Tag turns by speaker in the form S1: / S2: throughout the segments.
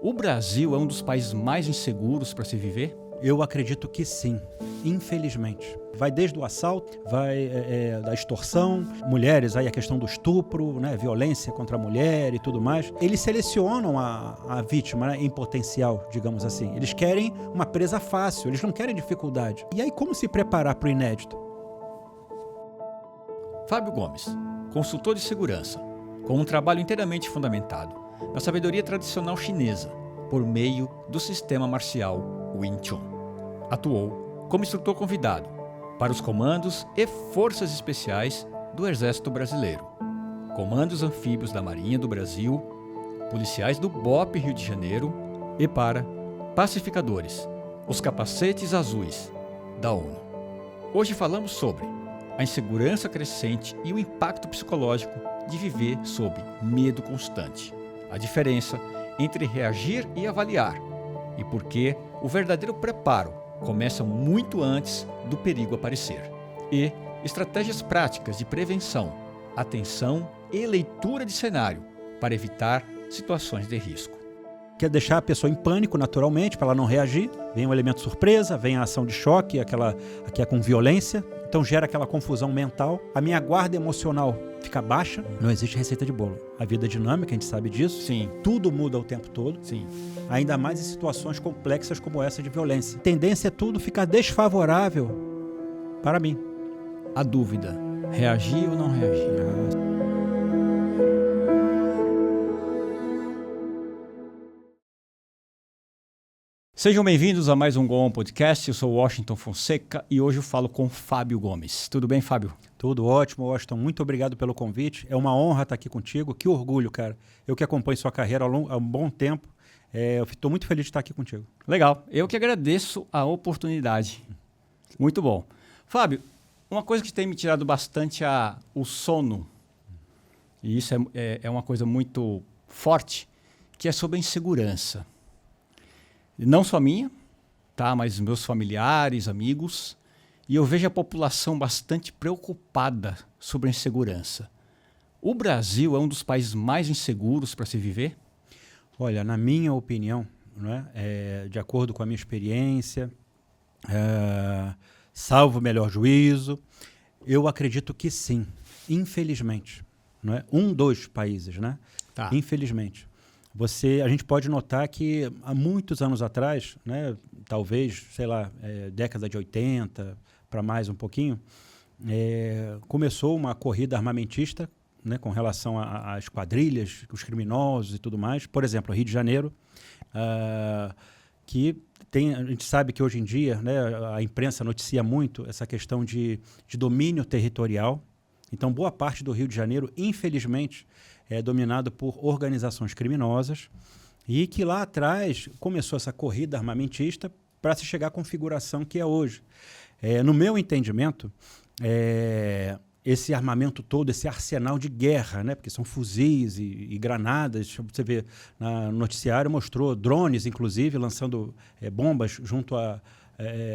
S1: O Brasil é um dos países mais inseguros para se viver?
S2: Eu acredito que sim, infelizmente. Vai desde o assalto, vai da extorsão, mulheres, aí a questão do estupro, né, violência contra a mulher e tudo mais. Eles selecionam a vítima, né, em potencial, digamos assim. Eles querem uma presa fácil, eles não querem dificuldade. E aí como se preparar para o inédito?
S1: Fábio Gomes, consultor de segurança, com um trabalho inteiramente fundamentado na sabedoria tradicional chinesa, por meio do sistema marcial Wing Chun. Atuou como instrutor convidado para os comandos e forças especiais do Exército Brasileiro, comandos anfíbios da Marinha do Brasil, policiais do BOPE Rio de Janeiro e para pacificadores, os capacetes azuis da ONU. Hoje falamos sobre a insegurança crescente e o impacto psicológico de viver sob medo constante, a diferença entre reagir e avaliar, e por que o verdadeiro preparo começa muito antes do perigo aparecer, e estratégias práticas de prevenção, atenção e leitura de cenário para evitar situações de risco.
S2: Quer deixar a pessoa em pânico naturalmente, para ela não reagir. Vem um elemento surpresa, vem a ação de choque, aqui é com violência, então gera aquela confusão mental. A minha guarda emocional fica baixa, não existe receita de bolo. A vida é dinâmica, a gente sabe disso.
S1: Sim.
S2: Tudo muda o tempo todo.
S1: Sim.
S2: Ainda mais em situações complexas como essa de violência. A tendência é tudo ficar desfavorável para mim.
S1: A dúvida, reagir ou não reagir? Sejam bem-vindos a mais um Go On Podcast. Eu sou Washington Fonseca e hoje eu falo com Fábio Gomes. Tudo bem, Fábio?
S2: Tudo ótimo, Washington. Muito obrigado pelo convite. É uma honra estar aqui contigo. Que orgulho, cara. Eu que acompanho sua carreira há um bom tempo. Eu estou muito feliz de estar aqui contigo.
S1: Legal. Eu que agradeço a oportunidade. Muito bom. Fábio, uma coisa que tem me tirado bastante o sono, e isso é uma coisa muito forte, que é sobre a insegurança. Não só minha, tá, mas meus familiares, amigos, e eu vejo a população bastante preocupada sobre a insegurança. O Brasil é um dos países mais inseguros para se viver?
S2: Olha, na minha opinião, né, de acordo com a minha experiência, salvo o melhor juízo, eu acredito que sim, infelizmente. Não é? Um dos países, né?
S1: Tá.
S2: Infelizmente. A gente pode notar que há muitos anos atrás, né, talvez, sei lá, década de 80 para mais um pouquinho, começou uma corrida armamentista, né, com relação às quadrilhas, os criminosos e tudo mais. Por exemplo, Rio de Janeiro, que a gente sabe que hoje em dia, né, a imprensa noticia muito essa questão de domínio territorial. Então, boa parte do Rio de Janeiro, infelizmente, é dominado por organizações criminosas e que lá atrás começou essa corrida armamentista para se chegar à configuração que é hoje. No meu entendimento, esse armamento todo, esse arsenal de guerra, né, porque são fuzis e granadas, você vê no noticiário, mostrou drones, inclusive, lançando bombas junto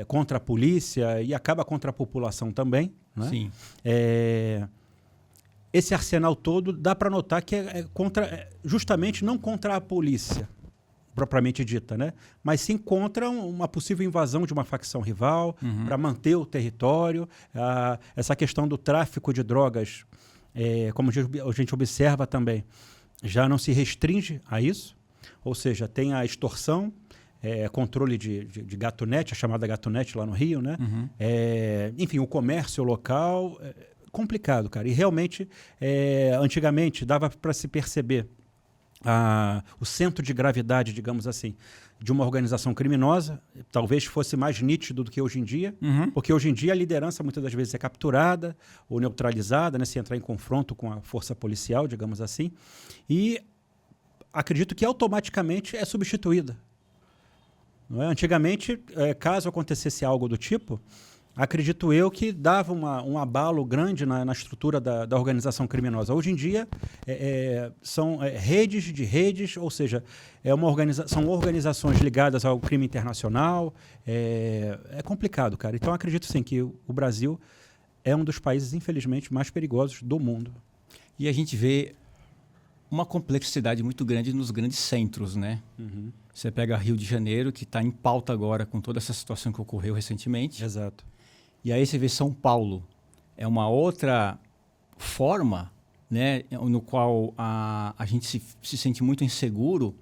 S2: contra a polícia e acaba contra a população também. Né?
S1: Sim.
S2: Esse arsenal todo dá para notar que justamente não contra a polícia, propriamente dita, né? Mas sim contra uma possível invasão de uma facção rival, para manter o território. Essa questão do tráfico de drogas, como a gente observa também, já não se restringe a isso, ou seja, tem a extorsão, controle de gatunete, a chamada gatunete lá no Rio, né? Enfim, o comércio local... complicado, cara. E realmente, antigamente, dava para se perceber o centro de gravidade, digamos assim, de uma organização criminosa, talvez fosse mais nítido do que hoje em dia, porque hoje em dia a liderança muitas das vezes é capturada ou neutralizada, né, se entrar em confronto com a força policial, digamos assim, e acredito que automaticamente é substituída. Não é? Antigamente, caso acontecesse algo do tipo... acredito eu que dava um abalo grande na estrutura da organização criminosa. Hoje em dia, são redes de redes, ou seja, são organizações ligadas ao crime internacional. É complicado, cara. Então, acredito sim que o Brasil é um dos países, infelizmente, mais perigosos do mundo.
S1: E a gente vê uma complexidade muito grande nos grandes centros, né? Você pega Rio de Janeiro, que está em pauta agora com toda essa situação que ocorreu recentemente.
S2: Exato.
S1: E aí você vê São Paulo. É uma outra forma, né, no qual a gente se sente muito inseguro.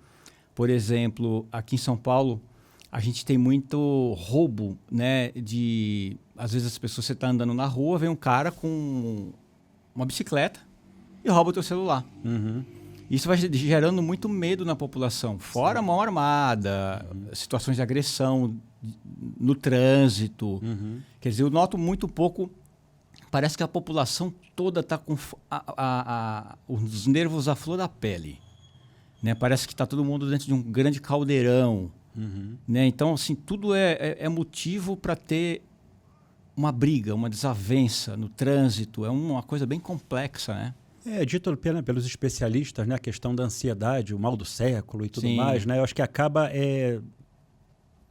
S1: Por exemplo, aqui em São Paulo, a gente tem muito roubo, né? Às vezes as pessoas, você está andando na rua, vem um cara com uma bicicleta e rouba o teu celular. Isso vai gerando muito medo na população. Fora a mão armada, situações de agressão no trânsito. Quer dizer, eu noto muito pouco. Parece que a população toda está com os nervos à flor da pele. Né? Parece que está todo mundo dentro de um grande caldeirão. Né? Então, assim, tudo é motivo para ter uma briga, uma desavença no trânsito. É uma coisa bem complexa, né?
S2: É dito pelos especialistas, né, a questão da ansiedade, o mal do século e tudo
S1: Sim.
S2: mais, né? Eu acho que acaba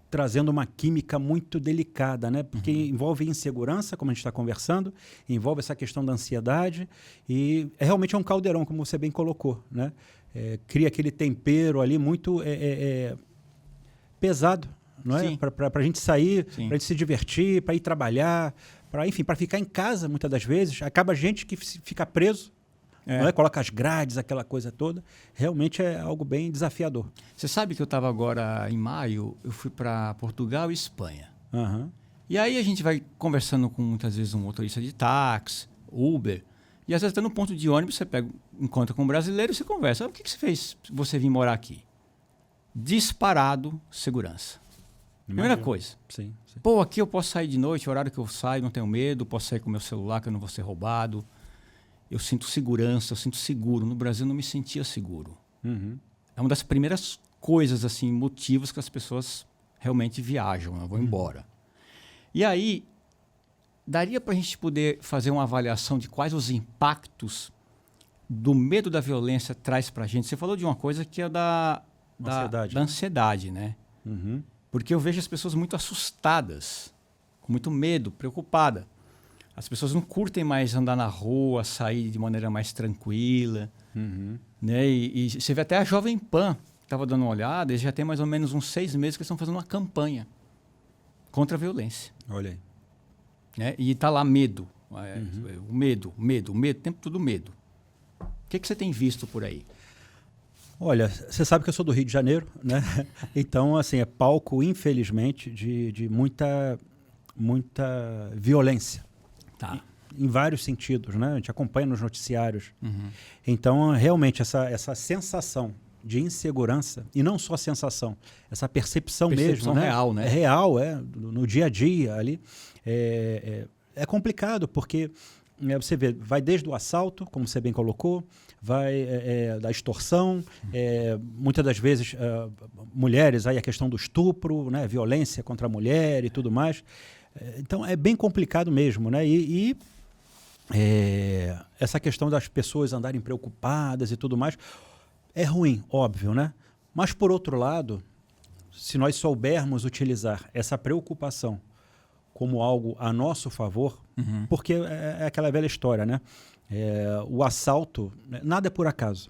S2: trazendo uma química muito delicada, né? Porque envolve insegurança, como a gente está conversando, envolve essa questão da ansiedade e realmente é um caldeirão, como você bem colocou, né? Cria aquele tempero ali muito pesado, não é? Para a gente sair, para a gente se divertir, para ir trabalhar, para ficar em casa muitas das vezes. Acaba gente que fica preso, não é? Coloca as grades, aquela coisa toda. Realmente é algo bem desafiador.
S1: Você sabe que eu estava agora em maio, eu fui para Portugal e Espanha. E aí a gente vai conversando com muitas vezes um motorista de táxi, Uber, e às vezes está no ponto de ônibus, você encontra com um brasileiro e você conversa. O que você fez para você vir morar aqui? Disparado segurança. Primeira coisa.
S2: Sim.
S1: Pô, aqui eu posso sair de noite, o horário que eu saio, não tenho medo, posso sair com meu celular que eu não vou ser roubado. Eu sinto segurança, eu sinto seguro. No Brasil eu não me sentia seguro. É uma das primeiras coisas, assim, motivos que as pessoas realmente viajam, né? Vão embora. E aí, daria para a gente poder fazer uma avaliação de quais os impactos do medo da violência traz para a gente? Você falou de uma coisa que é da ansiedade, né? Porque eu vejo as pessoas muito assustadas, com muito medo, preocupadas. As pessoas não curtem mais andar na rua, sair de maneira mais tranquila. Né? E você vê até a Jovem Pan, que estava dando uma olhada, eles já tem mais ou menos uns 6 meses que eles estão fazendo uma campanha contra a violência.
S2: Olha aí.
S1: Né? E está lá medo. O medo, o tempo todo medo. O que você tem visto por aí?
S2: Olha, você sabe que eu sou do Rio de Janeiro, né? Então, assim, é palco, infelizmente, de muita violência.
S1: Tá.
S2: Em vários sentidos, né? A gente acompanha nos noticiários. Então, realmente, essa sensação de insegurança, e não só sensação, essa percepção mesmo, né?
S1: Real, né?
S2: É real, no dia a dia ali. É complicado, porque você vê, vai desde o assalto, como você bem colocou, vai da extorsão, muitas das vezes mulheres, aí a questão do estupro, né? Violência contra a mulher e tudo mais. Então, é bem complicado mesmo, né? Essa questão das pessoas andarem preocupadas e tudo mais é ruim, óbvio, né? Mas, por outro lado, se nós soubermos utilizar essa preocupação como algo a nosso favor, porque é aquela velha história, né? O assalto, nada é por acaso.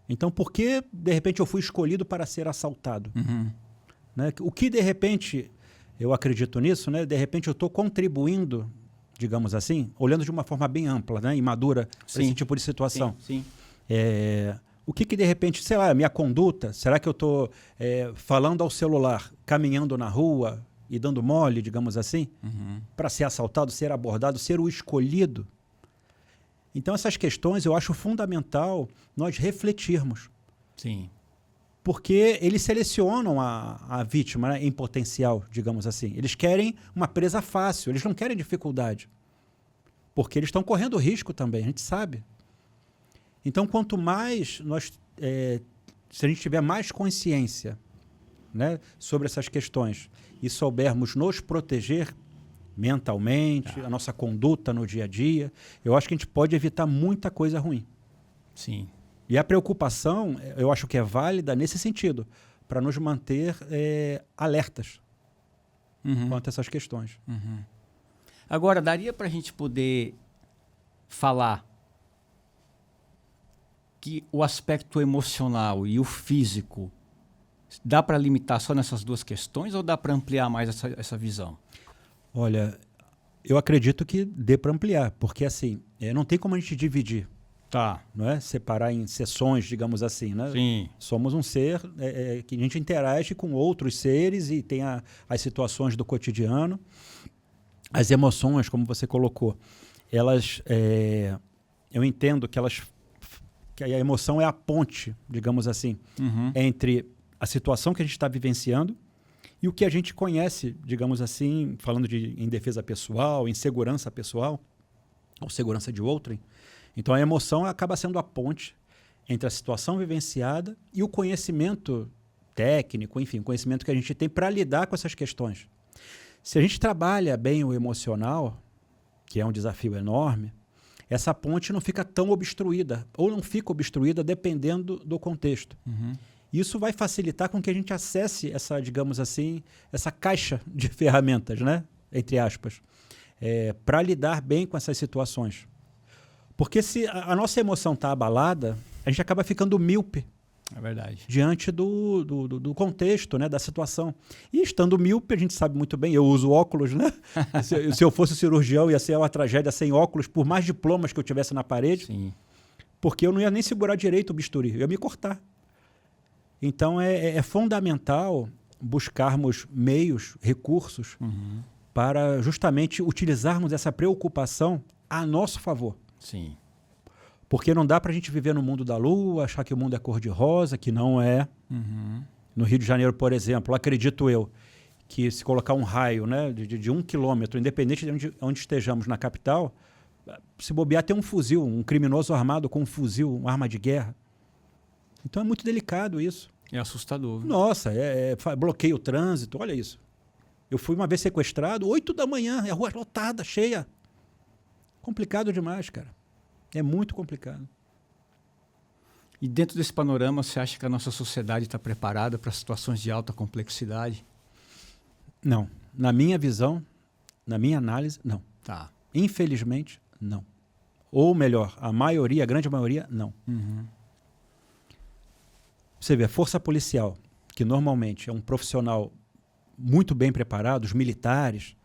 S2: Então, por que, de repente, eu fui escolhido para ser assaltado? Né? O que, de repente... Eu acredito nisso, né? De repente eu estou contribuindo, digamos assim, olhando de uma forma bem ampla, né? E madura para esse tipo de situação.
S1: Sim.
S2: O que de repente, sei lá, minha conduta, será que eu estou falando ao celular, caminhando na rua e dando mole, digamos assim, para ser assaltado, ser abordado, ser o escolhido? Então essas questões eu acho fundamental nós refletirmos.
S1: Sim.
S2: Porque eles selecionam a vítima, né, em potencial, digamos assim. Eles querem uma presa fácil, eles não querem dificuldade. Porque eles estão correndo risco também, a gente sabe. Então, quanto mais se a gente tiver mais consciência, né, sobre essas questões e soubermos nos proteger mentalmente, a nossa conduta no dia a dia, eu acho que a gente pode evitar muita coisa ruim.
S1: Sim.
S2: E a preocupação, eu acho que é válida nesse sentido, para nos manter alertas quanto a essas questões.
S1: Agora, daria para a gente poder falar que o aspecto emocional e o físico dá para limitar só nessas duas questões ou dá para ampliar mais essa visão?
S2: Olha, eu acredito que dê para ampliar, porque assim, não tem como a gente dividir,
S1: Tá.
S2: não é? Separar em seções, digamos assim, né?
S1: Sim.
S2: Somos um ser que a gente interage com outros seres e tem as situações do cotidiano, as emoções, como você colocou, elas, eu entendo que que a emoção é a ponte, digamos assim, entre a situação que a gente está vivenciando e o que a gente conhece, digamos assim, falando em defesa pessoal, em segurança pessoal, ou segurança de outrem. Então a emoção acaba sendo a ponte entre a situação vivenciada e o conhecimento técnico, enfim, o conhecimento que a gente tem para lidar com essas questões. Se a gente trabalha bem o emocional, que é um desafio enorme, essa ponte não fica tão obstruída, ou não fica obstruída dependendo do contexto. Isso vai facilitar com que a gente acesse essa, digamos assim, essa caixa de ferramentas, né? Entre aspas, para lidar bem com essas situações. Porque se a nossa emoção está abalada, a gente acaba ficando míope.
S1: É verdade.
S2: Diante do contexto, né, da situação. E estando míope, a gente sabe muito bem, eu uso óculos, né? Se eu fosse cirurgião, ia ser uma tragédia sem óculos, por mais diplomas que eu tivesse na parede.
S1: Sim.
S2: Porque eu não ia nem segurar direito o bisturi, eu ia me cortar. Então é fundamental buscarmos meios, recursos, para justamente utilizarmos essa preocupação a nosso favor.
S1: Sim.
S2: Porque não dá para a gente viver no mundo da lua, achar que o mundo é cor-de-rosa, que não é. No Rio de Janeiro, por exemplo, acredito eu, que se colocar um raio, né, de 1 quilômetro, independente de onde estejamos na capital, se bobear tem um fuzil, um criminoso armado com um fuzil, uma arma de guerra. Então é muito delicado isso.
S1: É assustador.
S2: Nossa, bloqueia o trânsito, olha isso. Eu fui uma vez sequestrado, 8 da manhã, a rua lotada, cheia. Complicado demais, cara. É muito complicado.
S1: E dentro desse panorama, você acha que a nossa sociedade está preparada para situações de alta complexidade?
S2: Não. Na minha visão, na minha análise, não.
S1: Tá.
S2: Infelizmente, não. Ou melhor, a grande maioria, não. Você vê, a força policial, que normalmente é um profissional muito bem preparado, os militares,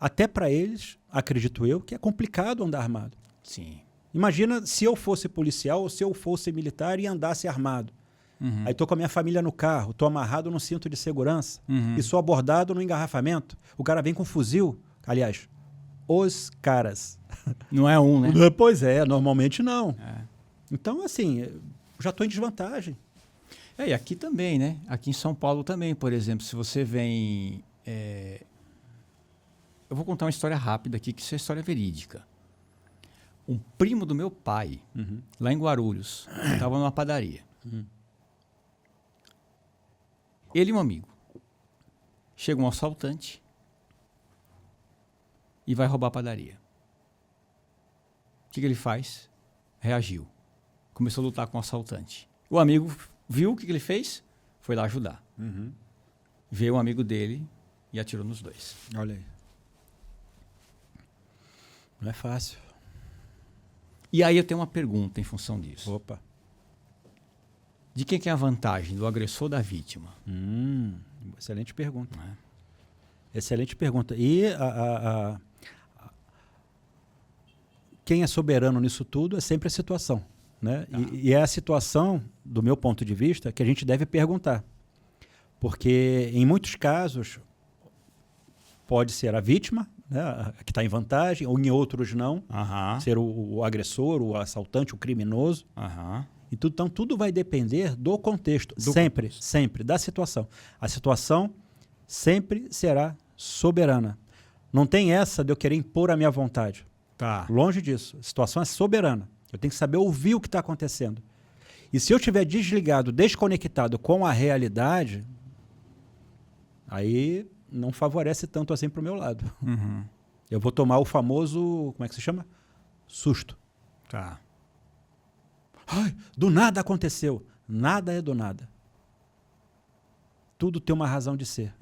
S2: até para eles, acredito eu, que é complicado andar armado.
S1: Sim.
S2: Imagina se eu fosse policial ou se eu fosse militar e andasse armado. Aí estou com a minha família no carro, estou amarrado no cinto de segurança e sou abordado no engarrafamento. O cara vem com um fuzil. Aliás, os caras.
S1: Não é um, né?
S2: Pois é, normalmente não. Então, assim, já estou em desvantagem.
S1: E aqui também, né? Aqui em São Paulo também, por exemplo, se você vem... Eu vou contar uma história rápida aqui, que isso é história verídica. Um primo do meu pai, lá em Guarulhos, estava numa padaria. Ele e um amigo. Chega um assaltante e vai roubar a padaria. O que ele faz? Reagiu. Começou a lutar com o assaltante. O amigo viu o que ele fez? Foi lá ajudar. Veio um amigo dele e atirou nos dois.
S2: Olha aí. Não é fácil.
S1: E aí eu tenho uma pergunta em função disso.
S2: Opa.
S1: De quem que é a vantagem? Do agressor ou da vítima?
S2: Excelente pergunta.
S1: Não é?
S2: Excelente pergunta. E quem é soberano nisso tudo é sempre a situação. Né? E é a situação, do meu ponto de vista, que a gente deve perguntar. Porque, em muitos casos, pode ser a vítima, né, que está em vantagem, ou em outros não, ser o agressor, o assaltante, o criminoso. Então, tudo vai depender do contexto, sempre, da situação. A situação sempre será soberana. Não tem essa de eu querer impor a minha vontade.
S1: Tá.
S2: Longe disso. A situação é soberana. Eu tenho que saber ouvir o que está acontecendo. E se eu estiver desligado, desconectado com a realidade, aí não favorece tanto assim para o meu lado. Eu vou tomar o famoso, como é que se chama? Susto.
S1: Tá.
S2: Ai, do nada aconteceu. Nada é do nada. Tudo tem uma razão de ser.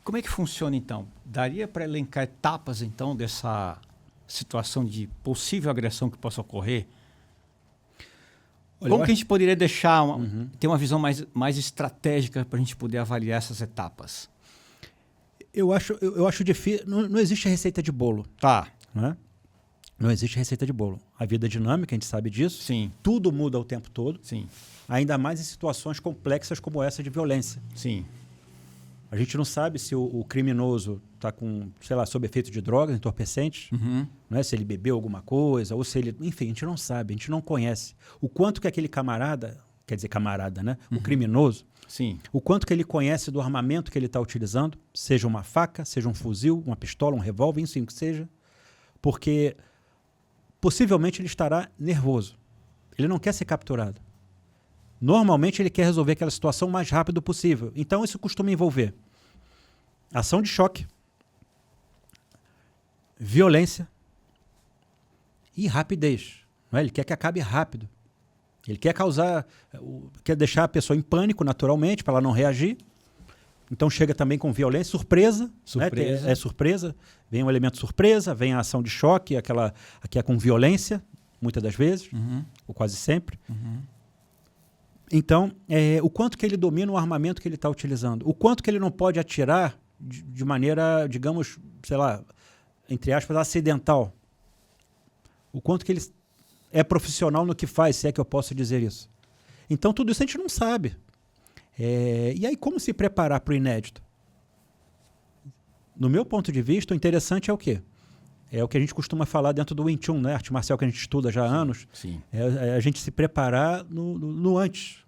S1: Como é que funciona, então? Daria para elencar etapas, então, dessa situação de possível agressão que possa ocorrer?
S2: Olha,
S1: Como que a gente poderia deixar, ter uma visão mais estratégica para a gente poder avaliar essas etapas?
S2: Eu acho difícil. Não existe receita de bolo.
S1: Tá.
S2: Né? Não existe receita de bolo. A vida é dinâmica, a gente sabe disso.
S1: Sim.
S2: Tudo muda o tempo todo.
S1: Sim.
S2: Ainda mais em situações complexas como essa de violência.
S1: Sim.
S2: A gente não sabe se o criminoso está com, sei lá, sob efeito de drogas, entorpecentes, né? Se ele bebeu alguma coisa, ou se ele... Enfim, a gente não sabe, a gente não conhece. O quanto que aquele camarada, quer dizer camarada, né? O criminoso,
S1: Sim.
S2: o quanto que ele conhece do armamento que ele está utilizando, seja uma faca, seja um fuzil, uma pistola, um revólver, enfim, o que seja, porque possivelmente ele estará nervoso. Ele não quer ser capturado. Normalmente ele quer resolver aquela situação o mais rápido possível. Então isso costuma envolver ação de choque, violência e rapidez. Não é? Ele quer que acabe rápido. Ele quer quer deixar a pessoa em pânico naturalmente para ela não reagir. Então chega também com violência, surpresa.
S1: Surpresa.
S2: Né? É surpresa. Vem um elemento surpresa, vem a ação de choque, aquela que é com violência, muitas das vezes, ou quase sempre. Então, o quanto que ele domina o armamento que ele está utilizando, o quanto que ele não pode atirar de maneira, digamos, sei lá, entre aspas, acidental. O quanto que ele é profissional no que faz, se é que eu posso dizer isso. Então, tudo isso a gente não sabe. E aí, como se preparar para o inédito? No meu ponto de vista, o interessante é o quê? É o que a gente costuma falar dentro do Wing Chun, né? Arte marcial que a gente estuda já há anos.
S1: Sim.
S2: É a gente se preparar no antes,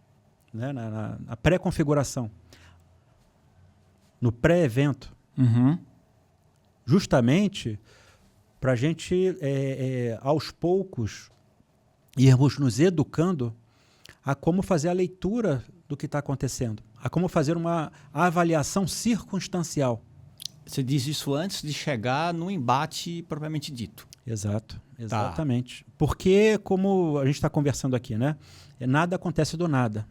S2: né? Na pré-configuração, no pré-evento. Justamente para a gente, aos poucos, irmos nos educando a como fazer a leitura do que está acontecendo, a como fazer uma avaliação circunstancial.
S1: Você diz isso antes de chegar no embate propriamente dito.
S2: Exato, exatamente. Tá. Porque, como a gente está conversando aqui, né? Nada acontece do nada.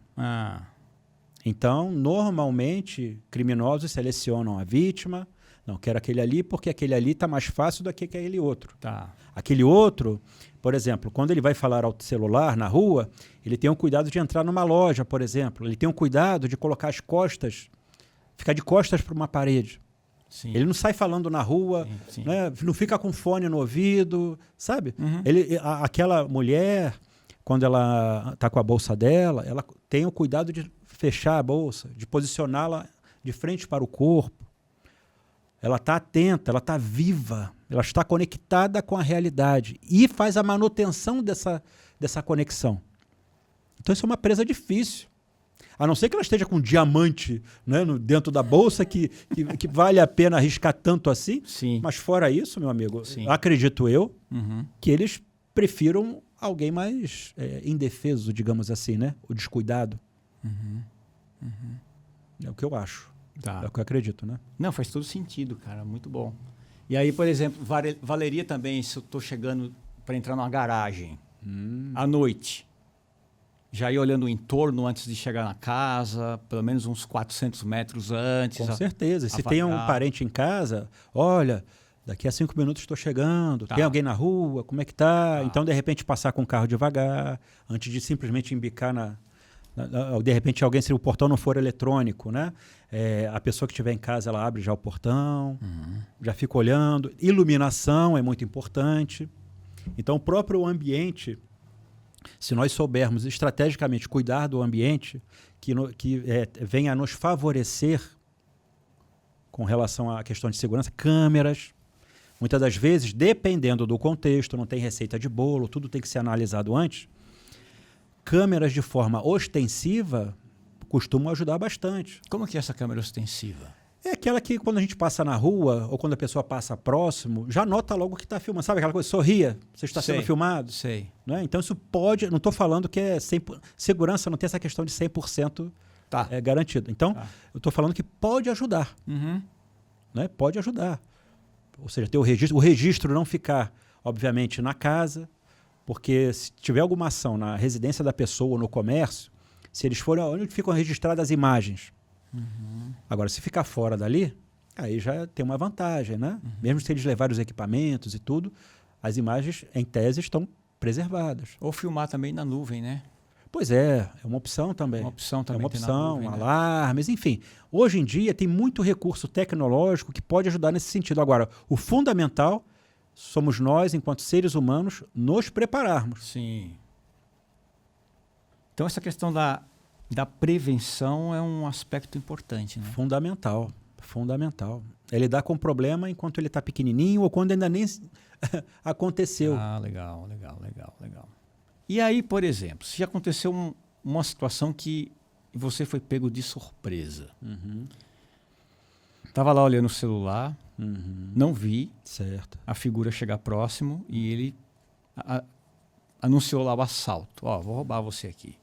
S2: Então, normalmente, criminosos selecionam a vítima. Não, quero aquele ali porque aquele ali está mais fácil do que aquele outro.
S1: Tá.
S2: Aquele outro, por exemplo, quando ele vai falar ao celular na rua, ele tem o cuidado de entrar numa loja, por exemplo. Ele tem o cuidado de colocar as costas, ficar de costas para uma parede.
S1: Sim.
S2: Ele não sai falando na rua,
S1: sim.
S2: Né? Não fica com fone no ouvido, sabe? Aquela mulher, quando ela está com a bolsa dela, ela tem o cuidado de fechar a bolsa, de posicioná-la de frente para o corpo. Ela está atenta, ela está viva, ela está conectada com a realidade e faz a manutenção dessa conexão. Então isso é uma presa difícil. A não ser que ela esteja com um diamante, né, dentro da bolsa que vale a pena arriscar tanto assim.
S1: Sim.
S2: Mas fora isso, meu amigo,
S1: Sim.
S2: acredito eu que eles prefiram alguém mais indefeso, digamos assim, né? O descuidado. É o que eu acho.
S1: Tá.
S2: É o que eu acredito, né?
S1: Não, faz todo sentido, cara. Muito bom. E aí, por exemplo, valeria também se eu estou chegando para entrar numa garagem à noite. Já ir olhando o entorno antes de chegar na casa, pelo menos uns 400 metros antes.
S2: Com certeza. Se tem um parente em casa, olha, daqui a 5 minutos estou chegando, tem alguém na rua, como é que tá? Então, de repente, passar com o carro devagar, antes de simplesmente embicar de repente, se o portão não for eletrônico, né? A pessoa que estiver em casa, ela abre já o portão, já fica olhando. Iluminação é muito importante. Então, o próprio ambiente... Se nós soubermos estrategicamente cuidar do ambiente, que venha a nos favorecer com relação à questão de segurança, câmeras, muitas das vezes, dependendo do contexto, não tem receita de bolo, tudo tem que ser analisado antes, câmeras de forma ostensiva costumam ajudar bastante.
S1: Como que é essa câmera ostensiva?
S2: É aquela que quando a gente passa na rua ou quando a pessoa passa próximo, já nota logo que está filmando. Sabe aquela coisa, sorria, você está sendo filmado?
S1: Sei.
S2: Né? Então isso pode, não estou falando que é 100%, segurança não tem essa questão de 100% garantido. Então eu estou falando que pode ajudar. Né? Pode ajudar. Ou seja, ter o registro não ficar, obviamente, na casa, porque se tiver alguma ação na residência da pessoa ou no comércio, se eles forem onde ficam registradas as imagens. Agora, se ficar fora dali, aí já tem uma vantagem, né? Mesmo se eles levarem os equipamentos e tudo, as imagens, em tese, estão preservadas.
S1: Ou filmar também na nuvem, né?
S2: Pois é uma opção também.
S1: Uma opção também.
S2: É uma
S1: tem na
S2: opção,
S1: nuvem, né?
S2: alarmes, enfim. Hoje em dia tem muito recurso tecnológico que pode ajudar nesse sentido. Agora, o fundamental somos nós, enquanto seres humanos, nos prepararmos.
S1: Sim. Então, essa questão da prevenção é um aspecto importante, né?
S2: Fundamental. É lidar com o problema enquanto ele está pequenininho ou quando ainda nem aconteceu.
S1: Ah, legal. E aí, por exemplo, se aconteceu uma situação que você foi pego de surpresa. Estava lá olhando o celular, não vi
S2: Certo.
S1: a figura chegar próximo e ele anunciou lá o assalto. Ó, vou roubar você aqui.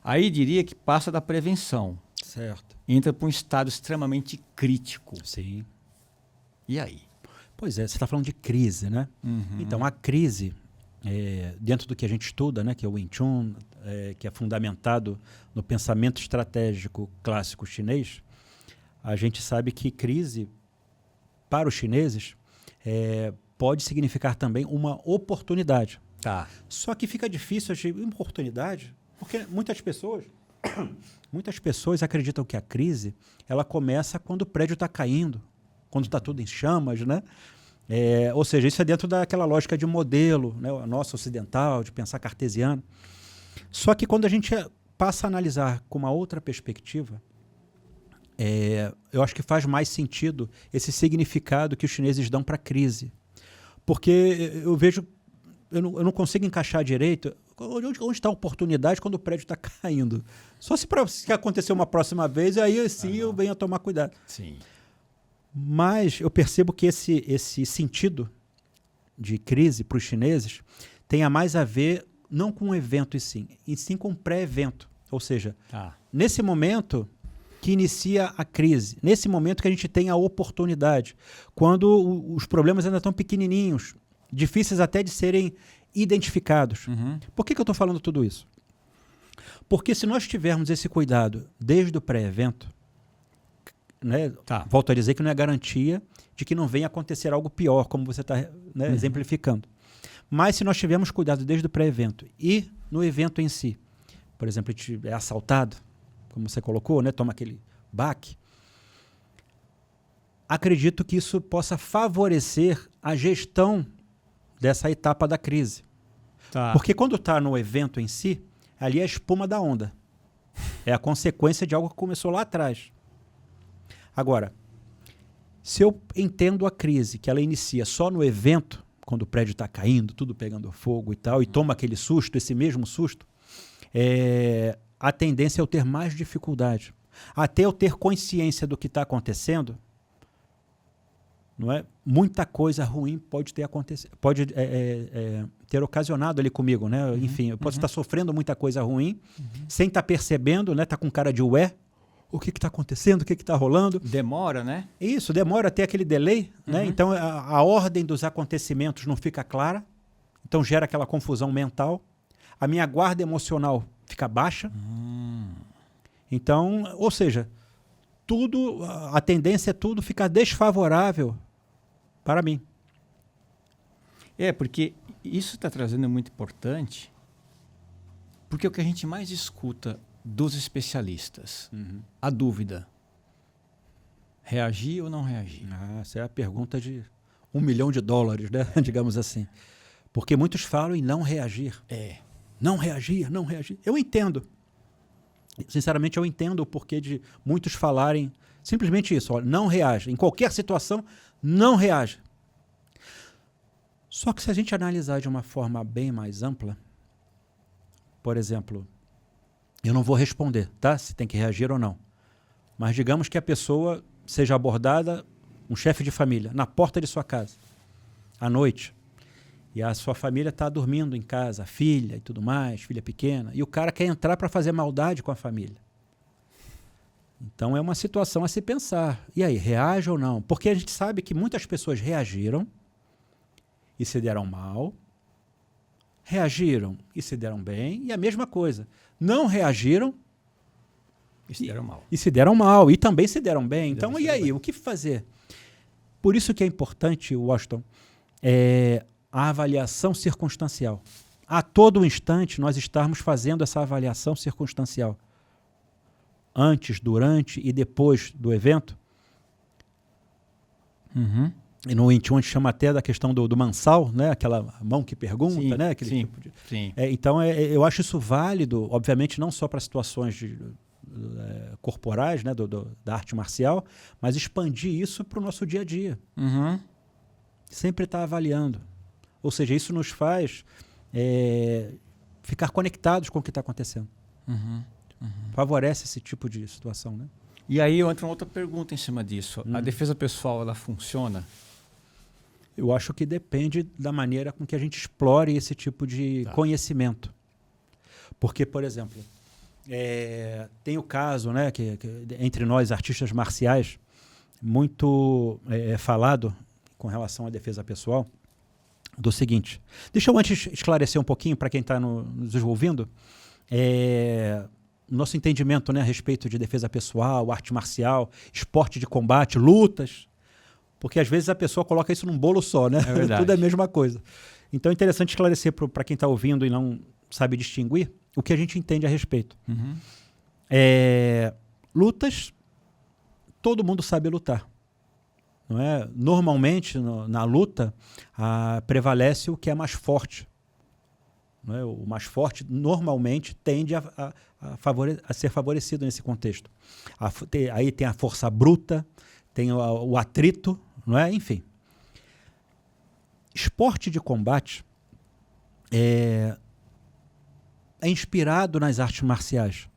S1: Aí diria que passa da prevenção.
S2: Certo.
S1: Entra para um estado extremamente crítico.
S2: Sim.
S1: E aí?
S2: Pois é, você está falando de crise, né? Então, a crise, dentro do que a gente estuda, né, que é o Wing Chun, que é fundamentado no pensamento estratégico clássico chinês, a gente sabe que crise, para os chineses, pode significar também uma oportunidade.
S1: Tá.
S2: Só que fica difícil achar oportunidade, porque muitas pessoas acreditam que a crise ela começa quando o prédio está caindo, quando está tudo em chamas, né? Ou seja, isso é dentro daquela lógica de modelo, né, a nossa ocidental, de pensar cartesiano. Só que quando a gente passa a analisar com uma outra perspectiva, eu acho que faz mais sentido esse significado que os chineses dão para a crise. Porque eu vejo, eu não consigo encaixar direito onde está a oportunidade quando o prédio está caindo. Só se acontecer uma próxima vez, aí sim eu venho a tomar cuidado.
S1: Sim.
S2: Mas eu percebo que esse sentido de crise para os chineses tenha mais a ver não com um evento e sim com um pré-evento. Ou seja, nesse momento que inicia a crise, nesse momento que a gente tem a oportunidade, quando os problemas ainda estão pequenininhos, difíceis até de serem identificados. Por que eu estou falando tudo isso? Porque se nós tivermos esse cuidado desde o pré-evento, né, volto a dizer que não é garantia de que não venha acontecer algo pior, como você está exemplificando. Mas se nós tivermos cuidado desde o pré-evento e no evento em si, por exemplo, a gente é assaltado, como você colocou, né, toma aquele baque, acredito que isso possa favorecer a gestão dessa etapa da crise. Porque quando está no evento em si, ali é a espuma da onda. É a consequência de algo que começou lá atrás. Agora, se eu entendo a crise, que ela inicia só no evento, quando o prédio está caindo, tudo pegando fogo e tal, e toma aquele susto, esse mesmo susto, a tendência é eu ter mais dificuldade. Até eu ter consciência do que está acontecendo, não é? Muita coisa ruim pode ter acontecido, pode ter ocasionado ali comigo, né? Enfim, eu posso estar sofrendo muita coisa ruim, sem estar percebendo, né? Tá com cara de ué, o que está acontecendo, o que está rolando.
S1: Demora, né?
S2: Isso, demora até aquele delay, né? Então a ordem dos acontecimentos não fica clara, então gera aquela confusão mental. A minha guarda emocional fica baixa. Então, ou seja, a tendência é tudo ficar desfavorável para mim.
S1: Porque isso está trazendo muito importante, porque o que a gente mais escuta dos especialistas, a dúvida, reagir ou não reagir?
S2: Essa é a pergunta de $1 milhão, né? Digamos assim. Porque muitos falam em não reagir. Não reagir, não reagir. Eu entendo. Sinceramente, eu entendo o porquê de muitos falarem simplesmente isso. Olha, não reage. Em qualquer situação, não reage. Só que se a gente analisar de uma forma bem mais ampla, por exemplo, eu não vou responder, tá? Se tem que reagir ou não. Mas digamos que a pessoa seja abordada, um chefe de família, na porta de sua casa, à noite, e a sua família está dormindo em casa, a filha e tudo mais, filha pequena, e o cara quer entrar para fazer maldade com a família. Então é uma situação a se pensar. E aí, reage ou não? Porque a gente sabe que muitas pessoas reagiram e se deram mal, reagiram e se deram bem, e a mesma coisa. Não reagiram
S1: e se deram mal.
S2: E se deram mal, e também se deram bem. Então, e aí, o que fazer? Por isso que é importante, Washington, a avaliação circunstancial. A todo instante nós estamos fazendo essa avaliação circunstancial. Antes, durante e depois do evento. E no Wing Chun a gente chama até da questão do mansal, né? Aquela mão que pergunta,
S1: sim,
S2: né? Aquele
S1: sim,
S2: tipo de...
S1: sim.
S2: Então, eu acho isso válido, obviamente, não só para situações corporais, né? Da arte marcial, mas expandir isso para o nosso dia a dia. Sempre estar avaliando. Ou seja, isso nos faz ficar conectados com o que está acontecendo. Favorece esse tipo de situação, né?
S1: E aí entra uma outra pergunta em cima disso. A defesa pessoal, ela funciona?
S2: Eu acho que depende da maneira com que a gente explore esse tipo de conhecimento. Porque, por exemplo, tem o caso, né, que entre nós, artistas marciais, muito falado com relação à defesa pessoal, do seguinte. Deixa eu antes esclarecer um pouquinho para quem está nos ouvindo. Nosso entendimento, né, a respeito de defesa pessoal, arte marcial, esporte de combate, lutas, porque às vezes a pessoa coloca isso num bolo só, né? Tudo é a mesma coisa. Então é interessante esclarecer para quem está ouvindo e não sabe distinguir o que a gente entende a respeito. Lutas, todo mundo sabe lutar. Não é? Normalmente, na luta, prevalece o que é mais forte. Não é? O mais forte, normalmente, tende a ser favorecido nesse contexto. Aí tem a força bruta, tem o atrito, não é? Enfim. Esporte de combate é inspirado nas artes marciais.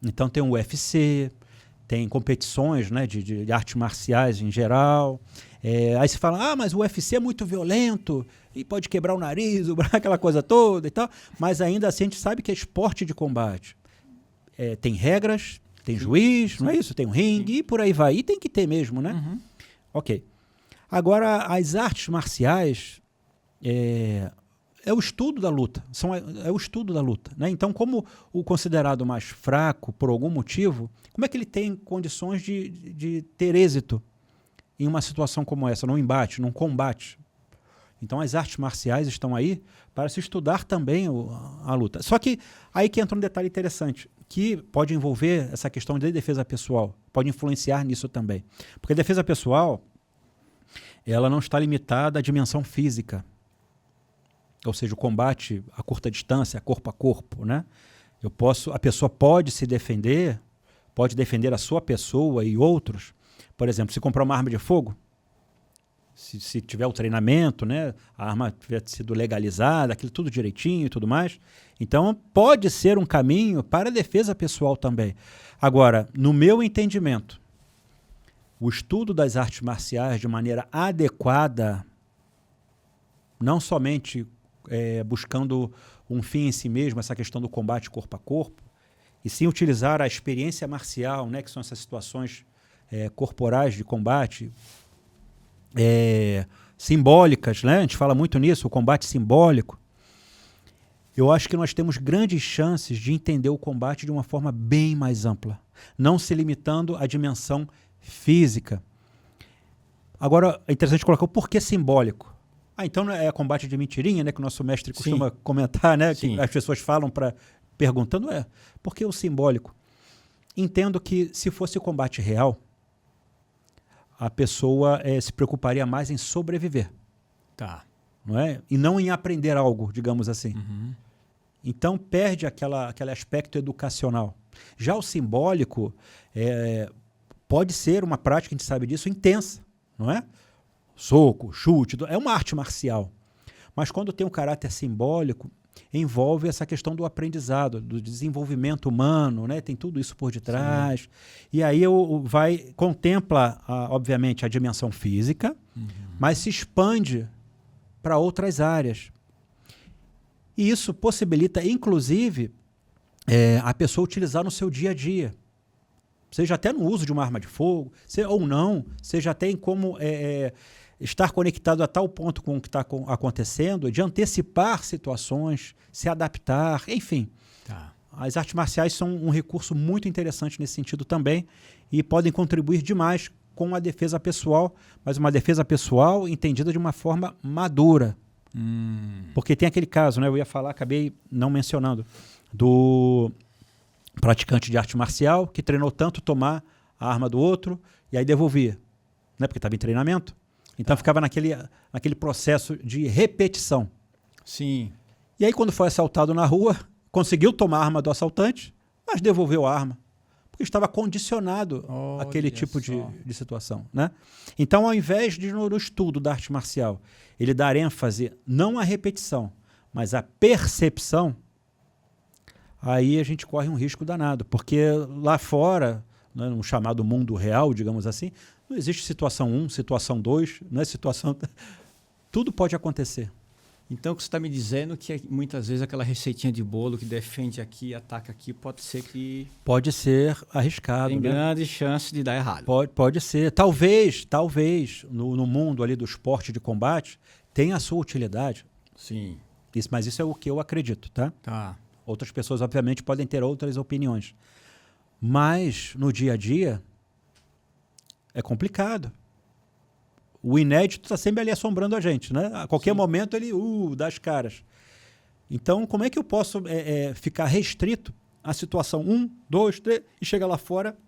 S2: Então tem o UFC, tem competições, né, de artes marciais em geral. Aí se fala, mas o UFC é muito violento e pode quebrar o nariz, aquela coisa toda e tal. Mas ainda assim a gente sabe que é esporte de combate. Tem regras, tem juiz, não é isso? Tem um ringue e por aí vai. E tem que ter mesmo, né? Ok. Agora, as artes marciais é o estudo da luta. É o estudo da luta, né? Então, como o considerado mais fraco, por algum motivo, como é que ele tem condições de ter êxito em uma situação como essa, num embate, num combate? Então, as artes marciais estão aí para se estudar também a luta. Só que aí que entra um detalhe interessante, que pode envolver essa questão de defesa pessoal, pode influenciar nisso também. Porque a defesa pessoal, ela não está limitada à dimensão física. Ou seja, o combate a curta distância, corpo a corpo, né? A pessoa pode se defender, pode defender a sua pessoa e outros. Por exemplo, se comprar uma arma de fogo, se tiver o treinamento, né? A arma tiver sido legalizada, aquilo tudo direitinho e tudo mais. Então, pode ser um caminho para a defesa pessoal também. Agora, no meu entendimento, o estudo das artes marciais de maneira adequada, não somente buscando um fim em si mesmo, essa questão do combate corpo a corpo, e sim utilizar a experiência marcial, né, que são essas situações corporais de combate, simbólicas, né? A gente fala muito nisso, o combate simbólico. Eu acho que nós temos grandes chances de entender o combate de uma forma bem mais ampla, não se limitando à dimensão física. Agora, é interessante colocar o porquê simbólico. Então é combate de mentirinha, né, que o nosso mestre costuma comentar, né, que as pessoas falam perguntando, por que o simbólico? Entendo que se fosse combate real, a pessoa se preocuparia mais em sobreviver.
S1: Tá.
S2: Não é? E não em aprender algo, digamos assim. Então perde aquele aspecto educacional. Já o simbólico pode ser uma prática, a gente sabe disso, intensa, não é? Soco, chute, é uma arte marcial. Mas quando tem um caráter simbólico, envolve essa questão do aprendizado, do desenvolvimento humano, né? Tem tudo isso por detrás. E aí contempla, obviamente, a dimensão física, mas se expande para outras áreas. E isso possibilita, inclusive, a pessoa utilizar no seu dia a dia. Seja até no uso de uma arma de fogo, ou não, seja até em como estar conectado a tal ponto com o que está acontecendo, de antecipar situações, se adaptar, enfim.
S1: Tá.
S2: As artes marciais são um recurso muito interessante nesse sentido também e podem contribuir demais com a defesa pessoal, mas uma defesa pessoal entendida de uma forma madura, Porque tem aquele caso, né? Eu ia falar, acabei não mencionando, do praticante de arte marcial que treinou tanto tomar a arma do outro e aí devolvia, né? Porque estava em treinamento. Então ficava naquele processo de repetição.
S1: Sim.
S2: E aí quando foi assaltado na rua, conseguiu tomar a arma do assaltante, mas devolveu a arma. Porque estava condicionado àquele tipo de situação, né? Então, ao invés de no estudo da arte marcial, ele dar ênfase não à repetição, mas à percepção, aí a gente corre um risco danado. Porque lá fora, né, no chamado mundo real, digamos assim, não existe situação 1, situação 2, não é situação... Tudo pode acontecer.
S1: Então, o que você está me dizendo é que muitas vezes aquela receitinha de bolo que defende aqui e ataca aqui pode ser que...
S2: Pode ser arriscado.
S1: Tem grande chance de dar errado.
S2: Pode ser. Talvez, no mundo ali do esporte de combate, tenha a sua utilidade.
S1: Sim.
S2: Mas isso é o que eu acredito, tá?
S1: Tá.
S2: Outras pessoas, obviamente, podem ter outras opiniões. Mas, no dia a dia, é complicado. O inédito está sempre ali assombrando a gente, né? A qualquer momento ele dá as caras. Então, como é que eu posso ficar restrito à situação 1, 2, 3 e chega lá fora,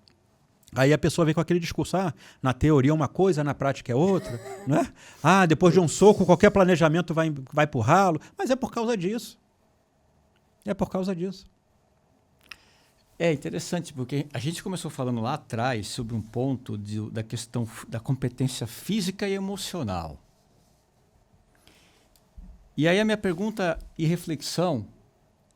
S2: aí a pessoa vem com aquele discurso, na teoria é uma coisa, na prática é outra, né? Depois de um soco, qualquer planejamento vai pro ralo, mas é por causa disso. É por causa disso.
S1: É interessante, porque a gente começou falando lá atrás sobre um ponto da questão da competência física e emocional. E aí a minha pergunta e reflexão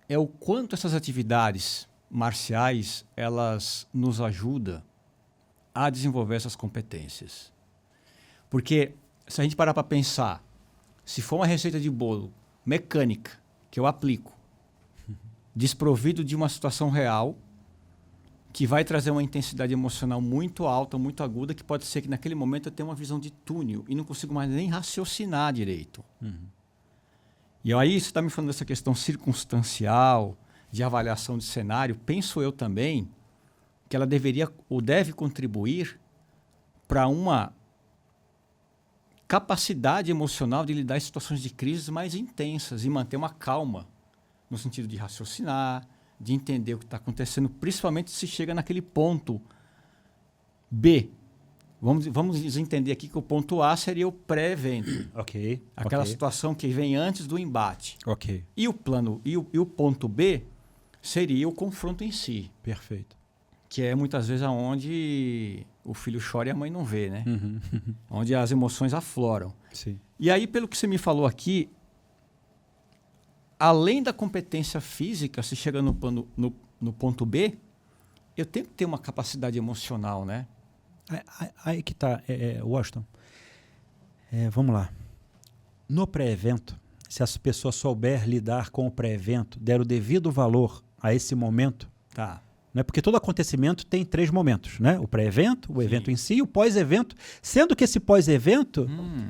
S1: é o quanto essas atividades marciais elas nos ajudam a desenvolver essas competências. Porque se a gente parar para pensar, se for uma receita de bolo mecânica que eu aplico, desprovido de uma situação real, que vai trazer uma intensidade emocional muito alta, muito aguda, que pode ser que naquele momento eu tenha uma visão de túnel e não consigo mais nem raciocinar direito. E aí você está me falando dessa questão circunstancial, de avaliação de cenário, penso eu também que ela deveria ou deve contribuir para uma capacidade emocional de lidar em situações de crises mais intensas e manter uma calma, no sentido de raciocinar, de entender o que está acontecendo, principalmente se chega naquele ponto B. Vamos entender aqui que o ponto A seria o pré-evento.
S2: Ok.
S1: Aquela situação que vem antes do embate.
S2: Ok.
S1: E o plano e o ponto B seria o confronto em si.
S2: Perfeito.
S1: Que é muitas vezes aonde o filho chora e a mãe não vê, né? Onde as emoções afloram.
S2: Sim.
S1: E aí, pelo que você me falou aqui, além da competência física, se chega no ponto B, eu tenho que ter uma capacidade emocional, né?
S2: Aí que está, Washington. Vamos lá. No pré-evento, se as pessoas souber lidar com o pré-evento, der o devido valor a esse momento,
S1: tá?
S2: Né? Porque todo acontecimento tem 3 momentos, né? O pré-evento, o evento em si e o pós-evento, sendo que esse pós-evento,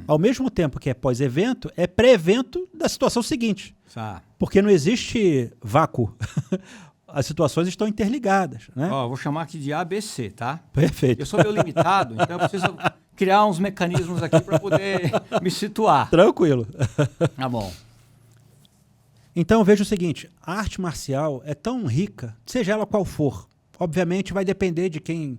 S2: ao mesmo tempo que é pós-evento, é pré-evento da situação seguinte.
S1: Tá.
S2: Porque não existe vácuo. As situações estão interligadas, né?
S1: Vou chamar aqui de ABC, tá?
S2: Perfeito.
S1: Eu sou meio limitado, então eu preciso criar uns mecanismos aqui para poder me situar.
S2: Tranquilo.
S1: Tá bom.
S2: Então, veja o seguinte, a arte marcial é tão rica, seja ela qual for. Obviamente vai depender de quem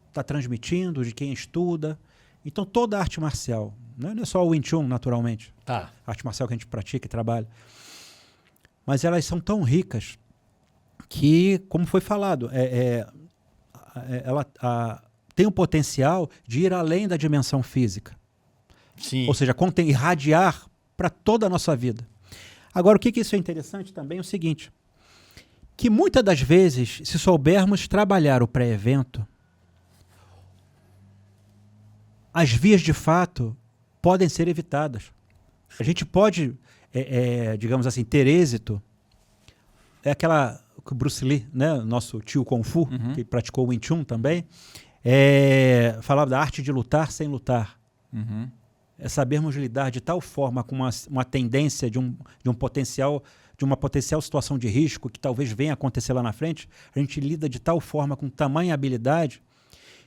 S2: está transmitindo, de quem estuda. Então, toda arte marcial, né? Não é só o Wing Chun, naturalmente.
S1: Tá.
S2: A arte marcial que a gente pratica e trabalha. Mas elas são tão ricas que, como foi falado, ela tem o potencial de ir além da dimensão física.
S1: Sim.
S2: Ou seja, irradiar para toda a nossa vida. Agora, o que isso é interessante também é o seguinte, que muitas das vezes, se soubermos trabalhar o pré-evento, as vias de fato podem ser evitadas. A gente pode, digamos assim, ter êxito. É aquela que o Bruce Lee, né, nosso tio Kung Fu, que praticou o Wing Chun também, falava da arte de lutar sem lutar. É sabermos lidar de tal forma com uma tendência de uma potencial situação de risco que talvez venha a acontecer lá na frente, a gente lida de tal forma, com tamanha habilidade,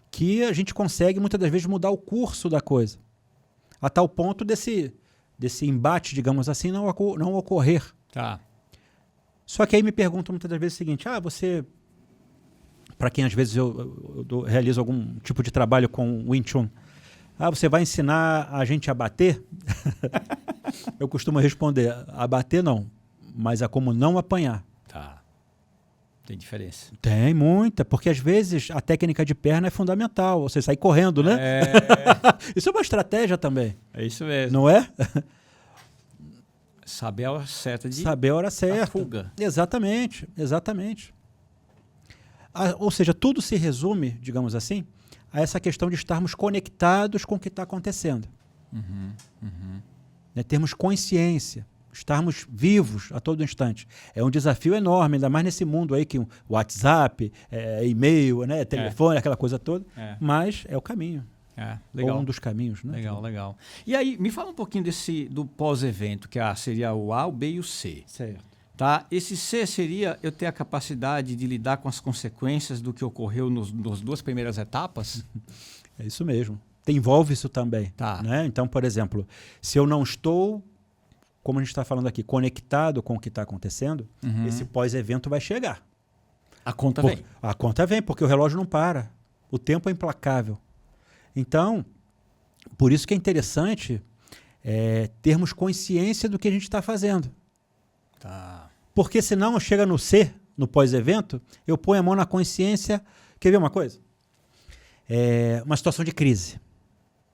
S2: que a gente consegue muitas das vezes mudar o curso da coisa, a tal ponto desse embate, digamos assim, não ocorrer.
S1: Tá.
S2: Só que aí me perguntam muitas das vezes o seguinte, você, para quem às vezes eu realizo algum tipo de trabalho com o Wing Chun, você vai ensinar a gente a bater? Eu costumo responder, a bater não, mas a como não apanhar.
S1: Tá. Tem diferença.
S2: Tem muita, porque às vezes a técnica de perna é fundamental, você sai correndo, né? Isso é uma estratégia também.
S1: É isso mesmo.
S2: Não é?
S1: Saber a hora certa de...
S2: Saber a hora certa.
S1: A fuga.
S2: Exatamente, exatamente. Ou seja, tudo se resume, digamos assim, a essa questão de estarmos conectados com o que está acontecendo. Né? Termos consciência, estarmos vivos a todo instante. É um desafio enorme, ainda mais nesse mundo aí que o WhatsApp, e-mail, né, telefone, aquela coisa toda, mas é o caminho.
S1: Legal.
S2: Ou um dos caminhos, né?
S1: Legal. E aí, me fala um pouquinho do pós-evento, que seria o A, o B e o C.
S2: Certo.
S1: Tá? Esse C seria eu ter a capacidade de lidar com as consequências do que ocorreu nas duas primeiras etapas?
S2: É isso mesmo. Envolve isso também.
S1: Tá.
S2: Né? Então, por exemplo, se eu não estou, como a gente está falando aqui, conectado com o que está acontecendo, esse pós-evento vai chegar.
S1: A conta vem.
S2: A conta vem, porque o relógio não para. O tempo é implacável. Então, por isso que é interessante termos consciência do que a gente está fazendo.
S1: Tá.
S2: Porque senão chega no C, no pós-evento, eu ponho a mão na consciência. Quer ver uma coisa? Uma situação de crise.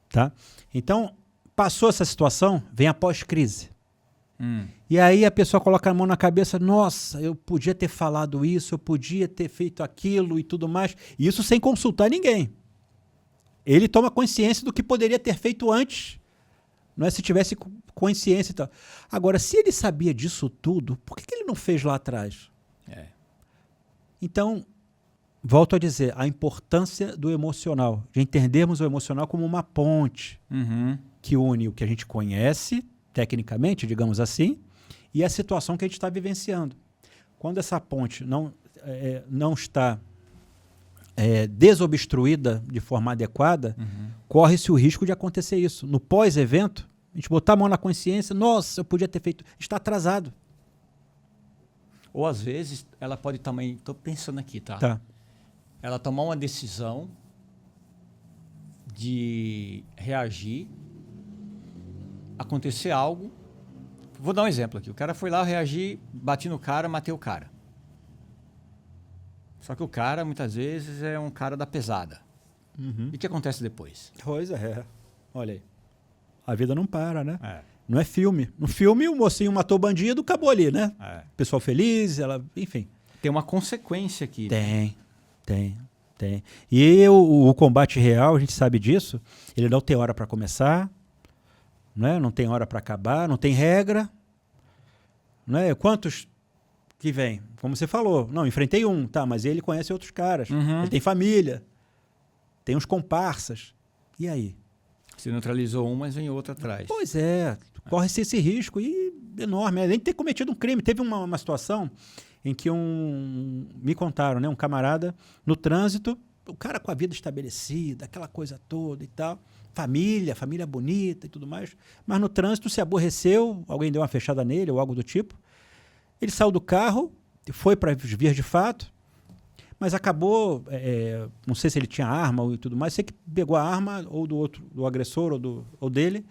S2: Tá? Então, passou essa situação, vem a pós-crise. E aí a pessoa coloca a mão na cabeça, nossa, eu podia ter falado isso, eu podia ter feito aquilo e tudo mais. E isso sem consultar ninguém. Ele toma consciência do que poderia ter feito antes, não é? Se tivesse consciência e tal. Agora, se ele sabia disso tudo, por que ele não fez lá atrás? Então, volto a dizer, a importância do emocional, de entendermos o emocional como uma ponte que une o que a gente conhece, tecnicamente, digamos assim, e a situação que a gente está vivenciando. Quando essa ponte não está desobstruída de forma adequada, corre-se o risco de acontecer isso. No pós-evento, a gente botar a mão na consciência, nossa, eu podia ter feito, está atrasado.
S1: Ou às vezes, ela pode também, estou pensando aqui,
S2: Tá.
S1: Ela tomar uma decisão de reagir, acontecer algo. Vou dar um exemplo aqui. O cara foi lá reagir, bati no cara, matei o cara. Só que o cara, muitas vezes, é um cara da pesada. E o que acontece depois?
S2: Pois é. Olha aí. A vida não para, né? Não é filme. No filme, o mocinho matou o bandido, acabou ali, né? Pessoal feliz, enfim.
S1: Tem uma consequência aqui.
S2: Tem. E o combate real, a gente sabe disso, ele não tem hora para começar, né? Não tem hora para acabar, não tem regra. Né? Quantos que vem? Como você falou, não, enfrentei um, tá, mas ele conhece outros caras, ele tem família, tem uns comparsas. E aí?
S1: Você neutralizou um, mas vem outro atrás.
S2: Pois corre-se esse risco enorme. Além de ter cometido um crime, teve uma situação em que me contaram, né, um camarada no trânsito, o cara com a vida estabelecida, aquela coisa toda e tal, família bonita e tudo mais, mas no trânsito se aborreceu, alguém deu uma fechada nele ou algo do tipo, ele saiu do carro, foi para as vias de fato, mas acabou, não sei se ele tinha arma e tudo mais, sei que pegou a arma ou do agressor ou dele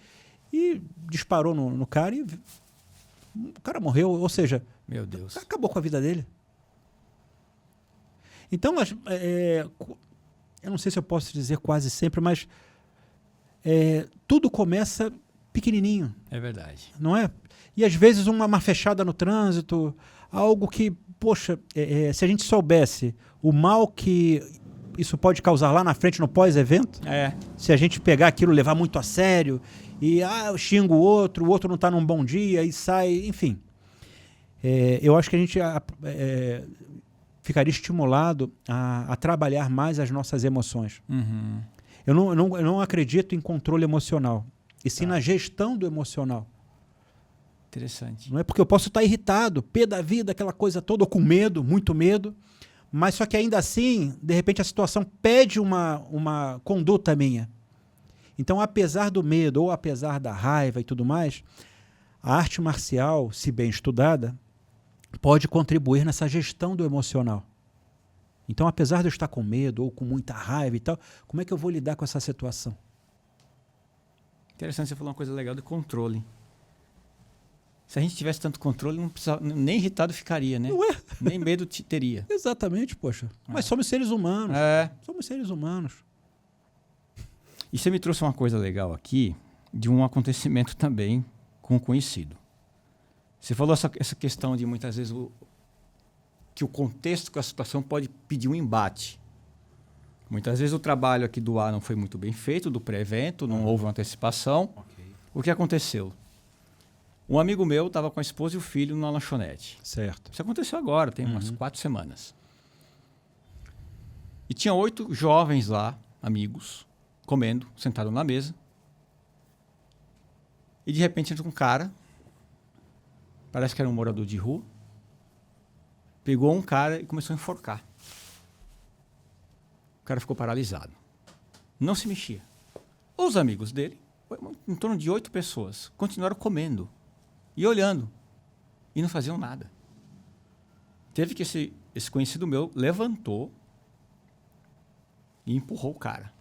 S2: e disparou no cara e o cara morreu, ou seja,
S1: meu Deus,
S2: acabou com a vida dele. Então, eu não sei se eu posso dizer quase sempre, mas tudo começa pequenininho.
S1: É verdade.
S2: Não é? E às vezes uma fechada no trânsito, algo que, poxa, se a gente soubesse o mal que isso pode causar lá na frente no pós-evento, se a gente pegar aquilo, levar muito a sério, e eu xingo o outro não está num bom dia, e sai, enfim. Eu acho que a gente ficaria estimulado a trabalhar mais as nossas emoções. Eu não acredito em controle emocional, e sim na gestão do emocional.
S1: Interessante.
S2: Não é porque eu posso estar irritado, pé da vida, aquela coisa toda, ou com medo, muito medo, mas só que ainda assim, de repente a situação pede uma conduta minha. Então, apesar do medo ou apesar da raiva e tudo mais, a arte marcial, se bem estudada, pode contribuir nessa gestão do emocional. Então, apesar de eu estar com medo ou com muita raiva e tal, como é que eu vou lidar com essa situação?
S1: Interessante, você falou uma coisa legal do controle. Se a gente tivesse tanto controle, não precisava, nem irritado ficaria, né?
S2: Não é?
S1: Nem medo teria.
S2: Exatamente, poxa. Mas somos seres humanos. Somos seres humanos.
S1: E você me trouxe uma coisa legal aqui, de um acontecimento também com um conhecido. Você falou essa questão de muitas vezes que o contexto com a situação pode pedir um embate. Muitas vezes o trabalho aqui do ar não foi muito bem feito, do pré-evento, não houve uma antecipação. Okay. O que aconteceu? Um amigo meu estava com a esposa e o filho numa lanchonete.
S2: Certo.
S1: Isso aconteceu agora, tem umas 4 semanas. E tinha 8 jovens lá, amigos, comendo, sentados na mesa. E de repente entra um cara, parece que era um morador de rua, pegou um cara e começou a enforcar. O cara ficou paralisado. Não se mexia. Os amigos dele, em torno de 8 pessoas, continuaram comendo e olhando. E não faziam nada. Teve que esse conhecido meu levantou e empurrou o cara.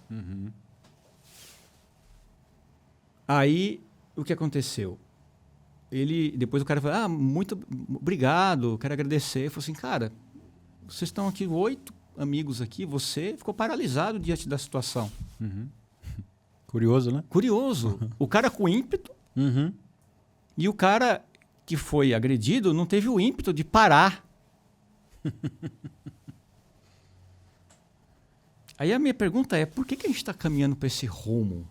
S1: Aí, o que aconteceu? Depois o cara falou, muito obrigado, quero agradecer. Eu falei assim, cara, vocês estão aqui 8 amigos aqui, você ficou paralisado diante da situação.
S2: Curioso, né?
S1: Curioso. O cara com ímpeto e o cara que foi agredido não teve o ímpeto de parar. Aí a minha pergunta é, por que a gente está caminhando para esse rumo?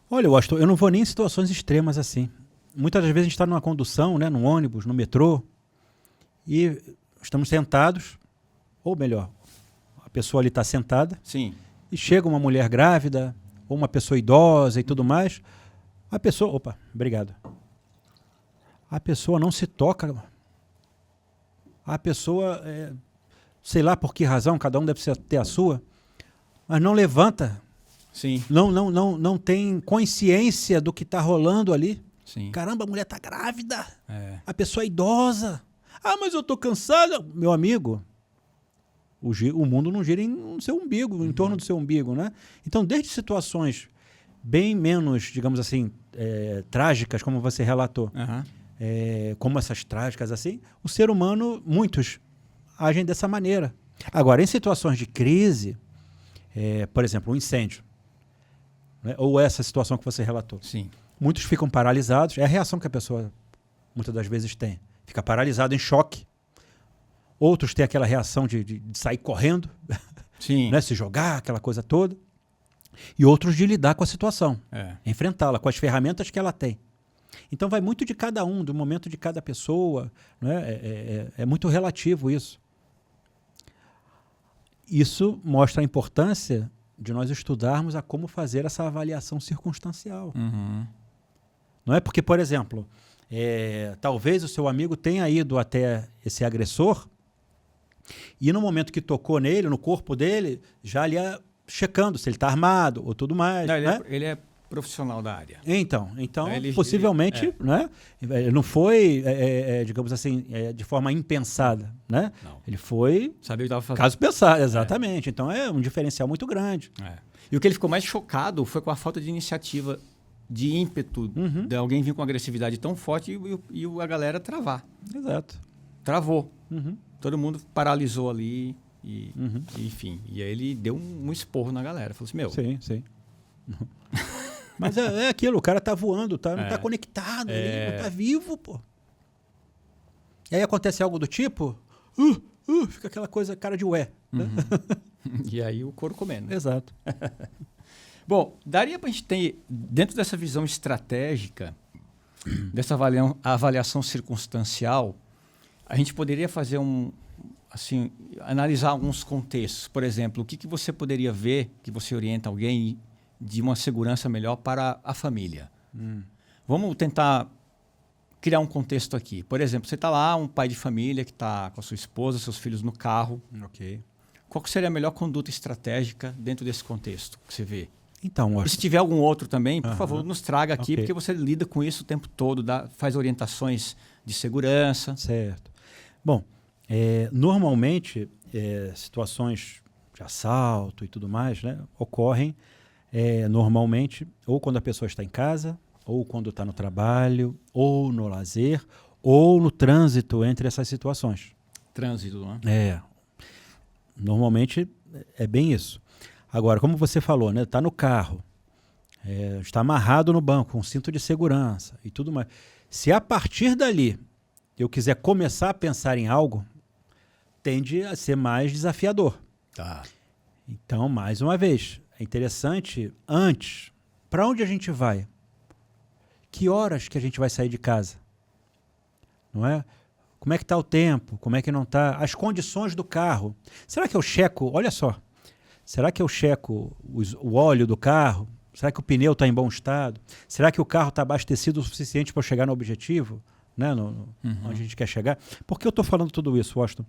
S2: Olha, Washington, eu não vou nem em situações extremas assim. Muitas das vezes a gente está numa condução, né, num ônibus, no metrô, e estamos sentados, ou melhor, a pessoa ali está sentada,
S1: sim,
S2: e chega uma mulher grávida, ou uma pessoa idosa e tudo mais, a pessoa... Opa, obrigado. A pessoa não se toca. A pessoa, sei lá por que razão, cada um deve ter a sua, mas não levanta.
S1: Sim.
S2: Não tem consciência do que está rolando ali.
S1: Sim.
S2: Caramba, a mulher está grávida. A pessoa é idosa. Mas eu estou cansado. Meu amigo, o mundo não gira no seu umbigo, em torno do seu umbigo, né? Então, desde situações bem menos, digamos assim, trágicas, como você relatou, como essas trágicas assim, o ser humano, muitos, agem dessa maneira. Agora, em situações de crise, por exemplo, um incêndio, né? Ou essa situação que você relatou.
S1: Sim.
S2: Muitos ficam paralisados, é a reação que a pessoa muitas das vezes tem. Fica paralisado, em choque. Outros têm aquela reação de sair correndo,
S1: sim,
S2: né? Se jogar, aquela coisa toda. E outros de lidar com a situação, enfrentá-la com as ferramentas que ela tem. Então vai muito de cada um, do momento de cada pessoa, né? É muito relativo isso. Isso mostra a importância de nós estudarmos a como fazer essa avaliação circunstancial. Não é porque, por exemplo, talvez o seu amigo tenha ido até esse agressor e no momento que tocou nele, no corpo dele, já ali ia checando se ele está armado ou tudo mais.
S1: Não,
S2: né?
S1: ele é profissional da área.
S2: Então possivelmente, né? Não foi, digamos assim, de forma impensada, né?
S1: Não.
S2: Ele foi,
S1: sabia o que estava fazendo.
S2: Caso pensado, exatamente. Então é um diferencial muito grande.
S1: E o que ele ficou mais chocado foi com a falta de iniciativa, de ímpeto, de alguém vir com agressividade tão forte e a galera travar.
S2: Exato.
S1: Travou. Todo mundo paralisou ali e enfim. E aí ele deu um esporro na galera. Falou assim, meu...
S2: Sim. Mas é aquilo, o cara tá voando, não tá conectado, ele não tá vivo, pô. E aí acontece algo do tipo, fica aquela coisa, cara de ué. Né?
S1: E aí o couro comendo.
S2: Exato.
S1: Bom, daria pra gente ter, dentro dessa visão estratégica, dessa avaliação circunstancial, a gente poderia fazer analisar alguns contextos. Por exemplo, o que você poderia ver, que você orienta alguém de uma segurança melhor para a família. Vamos tentar criar um contexto aqui. Por exemplo, você está lá, um pai de família que está com a sua esposa, seus filhos no carro.
S2: Ok.
S1: Qual seria a melhor conduta estratégica dentro desse contexto que você vê?
S2: Então,
S1: E se tiver algum outro também, por favor, nos traga aqui,
S2: Ok.
S1: porque você lida com isso o tempo todo, faz orientações de segurança.
S2: Certo. Bom, normalmente, situações de assalto e tudo mais, né, ocorrem normalmente ou quando a pessoa está em casa, ou quando está no trabalho, ou no lazer, ou no trânsito entre essas situações.
S1: Trânsito, né?
S2: Normalmente é bem isso. Agora, como você falou, né, está no carro, está amarrado no banco, com cinto de segurança e tudo mais. Se a partir dali eu quiser começar a pensar em algo, tende a ser mais desafiador.
S1: Tá.
S2: Então, mais uma vez, é interessante, antes, para onde a gente vai? Que horas que a gente vai sair de casa? Não é? Como é que está o tempo? Como é que não está? As condições do carro. Será que eu checo? Olha só. Será que eu checo o óleo do carro? Será que o pneu está em bom estado? Será que o carro está abastecido o suficiente para eu chegar no objetivo? Né? Onde a gente quer chegar? Por que eu estou falando tudo isso, Washington?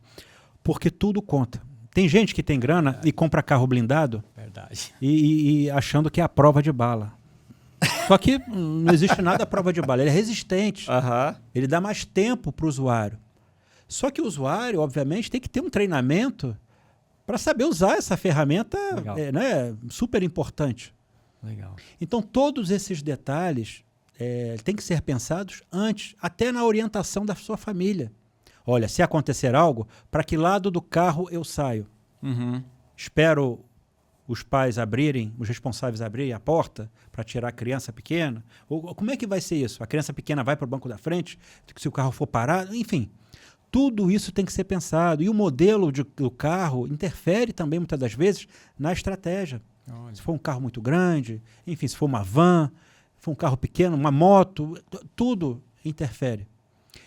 S2: Porque tudo conta. Tem gente que tem grana e compra carro blindado.
S1: Verdade.
S2: E achando que é a prova de bala. Só que não existe nada à prova de bala. Ele é resistente. Ele dá mais tempo para o usuário. Só que o usuário, obviamente, tem que ter um treinamento para saber usar essa ferramenta, né, super importante.
S1: Legal.
S2: Então, todos esses detalhes têm que ser pensados antes, até na orientação da sua família. Olha, se acontecer algo, para que lado do carro eu saio? Espero os pais abrirem, os responsáveis abrirem a porta para tirar a criança pequena? Ou como é que vai ser isso? A criança pequena vai para o banco da frente, se o carro for parado? Enfim, tudo isso tem que ser pensado. E o modelo do carro interfere também, muitas das vezes, na estratégia.
S1: Olha.
S2: Se for um carro muito grande, enfim, se for uma van, se for um carro pequeno, uma moto, tudo interfere.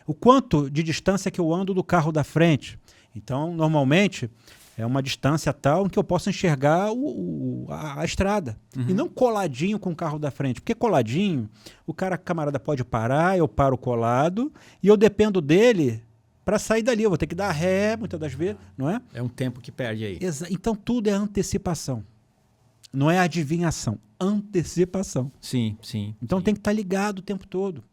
S2: O quanto de distância que eu ando do carro da frente. Então, normalmente, é uma distância tal em que eu possa enxergar a estrada. E não coladinho com o carro da frente. Porque coladinho, camarada pode parar, eu paro colado, e eu dependo dele para sair dali. Eu vou ter que dar ré, muitas das vezes, não é?
S1: É um tempo que perde aí.
S2: Então, tudo é antecipação. Não é adivinhação, antecipação.
S1: Sim, sim.
S2: Então, tem que estar ligado o tempo todo.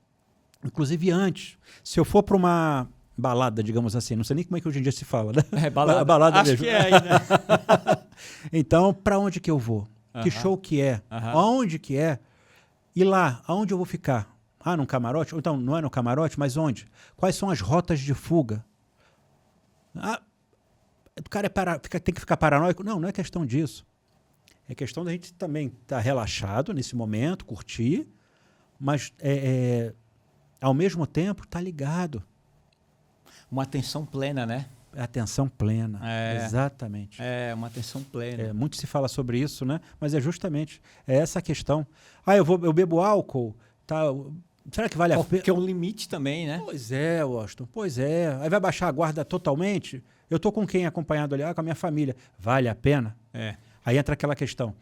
S2: Inclusive antes. Se eu for para uma balada, digamos assim, não sei nem como é que hoje em dia se fala, né?
S1: Balada.
S2: Balada
S1: Acho
S2: mesmo.
S1: que é aí, né?
S2: Então, para onde que eu vou? Que show que é? Aonde que é? E lá, aonde eu vou ficar? Num camarote? Ou então, não é no camarote, mas onde? Quais são as rotas de fuga? O cara tem que ficar paranoico? Não, não é questão disso. É questão da gente também estar relaxado nesse momento, curtir, mas ao mesmo tempo estar ligado.
S1: Uma atenção plena, né?
S2: Atenção plena, exatamente.
S1: Uma atenção plena.
S2: Muito se fala sobre isso, né? Mas é justamente essa a questão. Eu bebo álcool, tá? Será que vale a pena?
S1: Porque é um limite também, né?
S2: Pois é, Washington, pois é. Aí vai baixar a guarda totalmente? Eu tô com quem acompanhado ali? Com a minha família. Vale a pena? Aí entra aquela questão.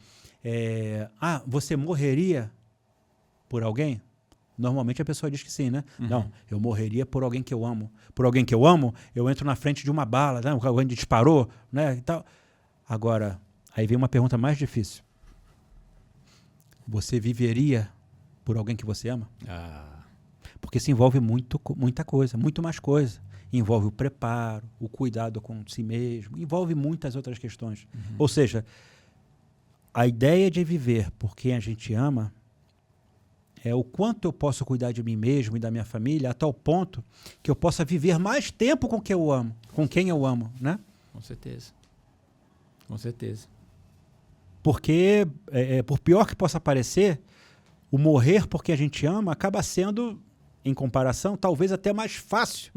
S2: Você morreria por alguém? Normalmente a pessoa diz que sim, né? Não, eu morreria por alguém que eu amo. Por alguém que eu amo, eu entro na frente de uma bala, né? Alguém disparou, né? E tal. Agora, aí vem uma pergunta mais difícil. Você viveria por alguém que você ama? Porque se envolve muita coisa, muito mais coisa. Envolve o preparo, o cuidado com si mesmo, envolve muitas outras questões. Ou seja, a ideia de viver por quem a gente ama é o quanto eu posso cuidar de mim mesmo e da minha família a tal ponto que eu possa viver mais tempo com quem eu amo, né?
S1: Com certeza. Com certeza.
S2: Porque, por pior que possa parecer, o morrer por quem a gente ama acaba sendo, em comparação, talvez até mais fácil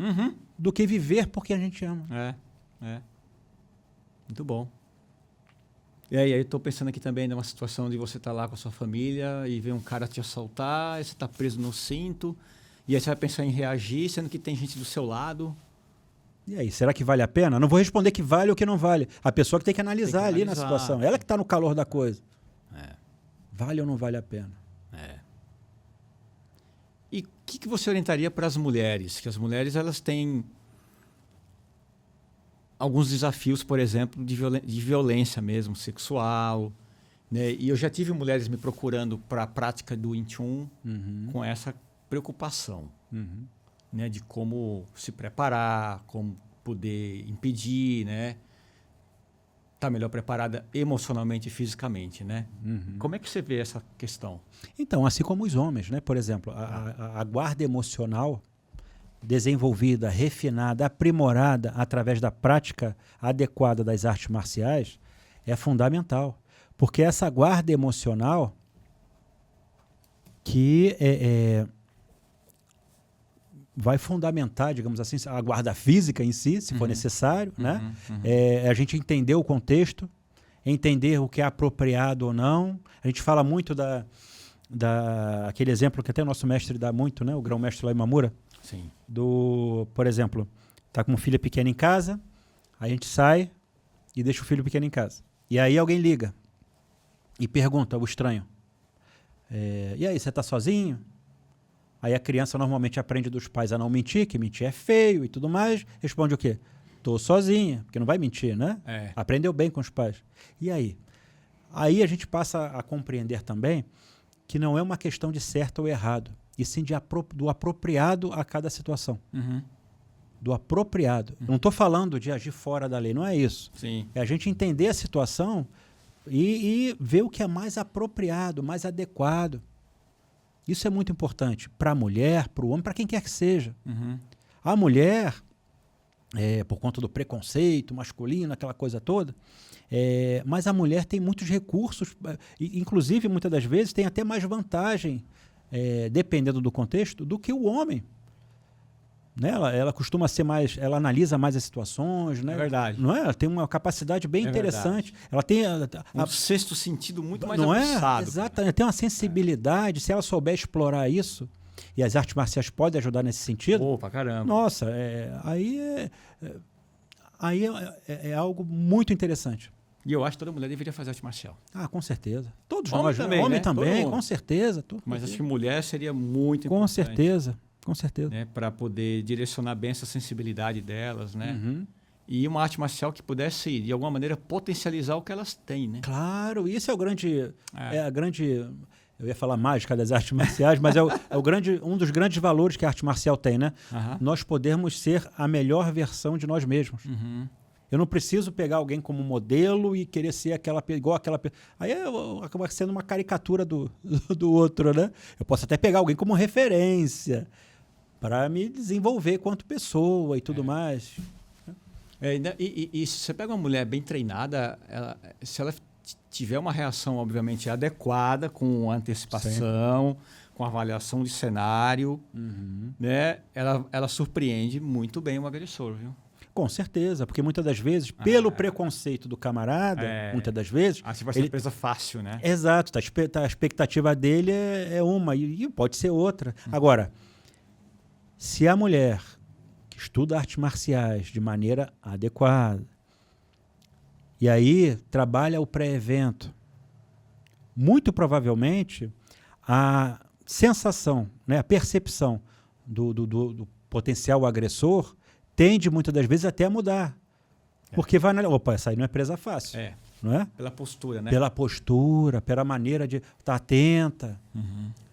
S2: do que viver por quem a gente ama.
S1: Muito bom. E aí eu estou pensando aqui também numa situação de você estar lá com a sua família e ver um cara te assaltar, e você está preso no cinto, e aí você vai pensar em reagir, sendo que tem gente do seu lado.
S2: E aí, será que vale a pena? Não vou responder que vale ou que não vale. A pessoa que tem que analisar ali na situação. Ela que está no calor da coisa. Vale ou não vale a pena?
S1: E o que você orientaria para as mulheres? Que as mulheres elas têm alguns desafios, por exemplo, de violência mesmo, sexual, Né? E eu já tive mulheres me procurando para a prática do Wing Chun com essa preocupação, né? De como se preparar, como poder impedir, né? Tá melhor preparada emocionalmente e fisicamente, né? Como é que você vê essa questão?
S2: Então, assim como os homens, né? Por exemplo, a guarda emocional desenvolvida, refinada, aprimorada através da prática adequada das artes marciais é fundamental. Porque essa guarda emocional que vai fundamentar, digamos assim, a guarda física em si, se for necessário, né? A gente entender o contexto, entender o que é apropriado ou não. A gente fala muito aquele exemplo que até o nosso mestre dá muito, né? O grão-mestre lá em Imamura.
S1: Sim.
S2: Por exemplo, tá com uma filha pequena em casa, a gente sai e deixa o filho pequeno em casa. E aí alguém liga e pergunta ao estranho, e aí, você tá sozinho? Aí a criança normalmente aprende dos pais a não mentir, que mentir é feio e tudo mais. Responde o quê? Tô sozinha, porque não vai mentir, né? Aprendeu bem com os pais. E aí? Aí a gente passa a compreender também que não é uma questão de certo ou errado, e sim do apropriado a cada situação. Do apropriado. Não estou falando de agir fora da lei, não é isso.
S1: Sim.
S2: É a gente entender a situação e ver o que é mais apropriado, mais adequado. Isso é muito importante para a mulher, para o homem, para quem quer que seja. A mulher, por conta do preconceito masculino, aquela coisa toda, mas a mulher tem muitos recursos, inclusive, muitas das vezes, tem até mais vantagem, dependendo do contexto, do que o homem. Né? Ela costuma ser mais, ela analisa mais as situações, né?
S1: É verdade.
S2: Não é? Ela tem uma capacidade bem interessante.
S1: Verdade.
S2: Ela tem
S1: um sexto sentido muito mais
S2: não
S1: aguçado.
S2: Exatamente. Ela tem uma sensibilidade. Se ela souber explorar isso, e as artes marciais podem ajudar nesse sentido.
S1: Opa, caramba.
S2: Nossa, aí é algo muito interessante.
S1: E eu acho que toda mulher deveria fazer arte marcial.
S2: Ah, com certeza. Todos
S1: Homem
S2: nós,
S1: também,
S2: homem
S1: né?
S2: também, com certeza.
S1: Mas acho que mulher seria muito
S2: com
S1: importante.
S2: certeza. Com certeza.
S1: Né, para poder direcionar bem essa sensibilidade delas, né? E uma arte marcial que pudesse, de alguma maneira, potencializar o que elas têm, né?
S2: Claro, isso é o grande... a grande... Eu ia falar mágica das artes marciais, mas um dos grandes valores que a arte marcial tem, né? Nós podermos ser a melhor versão de nós mesmos. Eu não preciso pegar alguém como modelo e querer ser igual aquela... Aí acaba sendo uma caricatura do outro, né? Eu posso até pegar alguém como referência para me desenvolver quanto pessoa e tudo mais.
S1: E se você pega uma mulher bem treinada, se ela tiver uma reação, obviamente, adequada, com antecipação, com avaliação de cenário, né, ela surpreende muito bem o agressor, viu?
S2: Com certeza, porque muitas das vezes, pelo preconceito do camarada, muitas das vezes...
S1: Assim vai ser presa fácil, né?
S2: Exato, a expectativa dele é uma e pode ser outra. Agora, se a mulher que estuda artes marciais de maneira adequada e aí trabalha o pré-evento, muito provavelmente a sensação, né, a percepção do potencial agressor tende muitas das vezes até a mudar. Porque vai analisar, opa, essa aí não é presa fácil. Não é?
S1: Pela postura, né?
S2: Pela postura, pela maneira de estar atenta,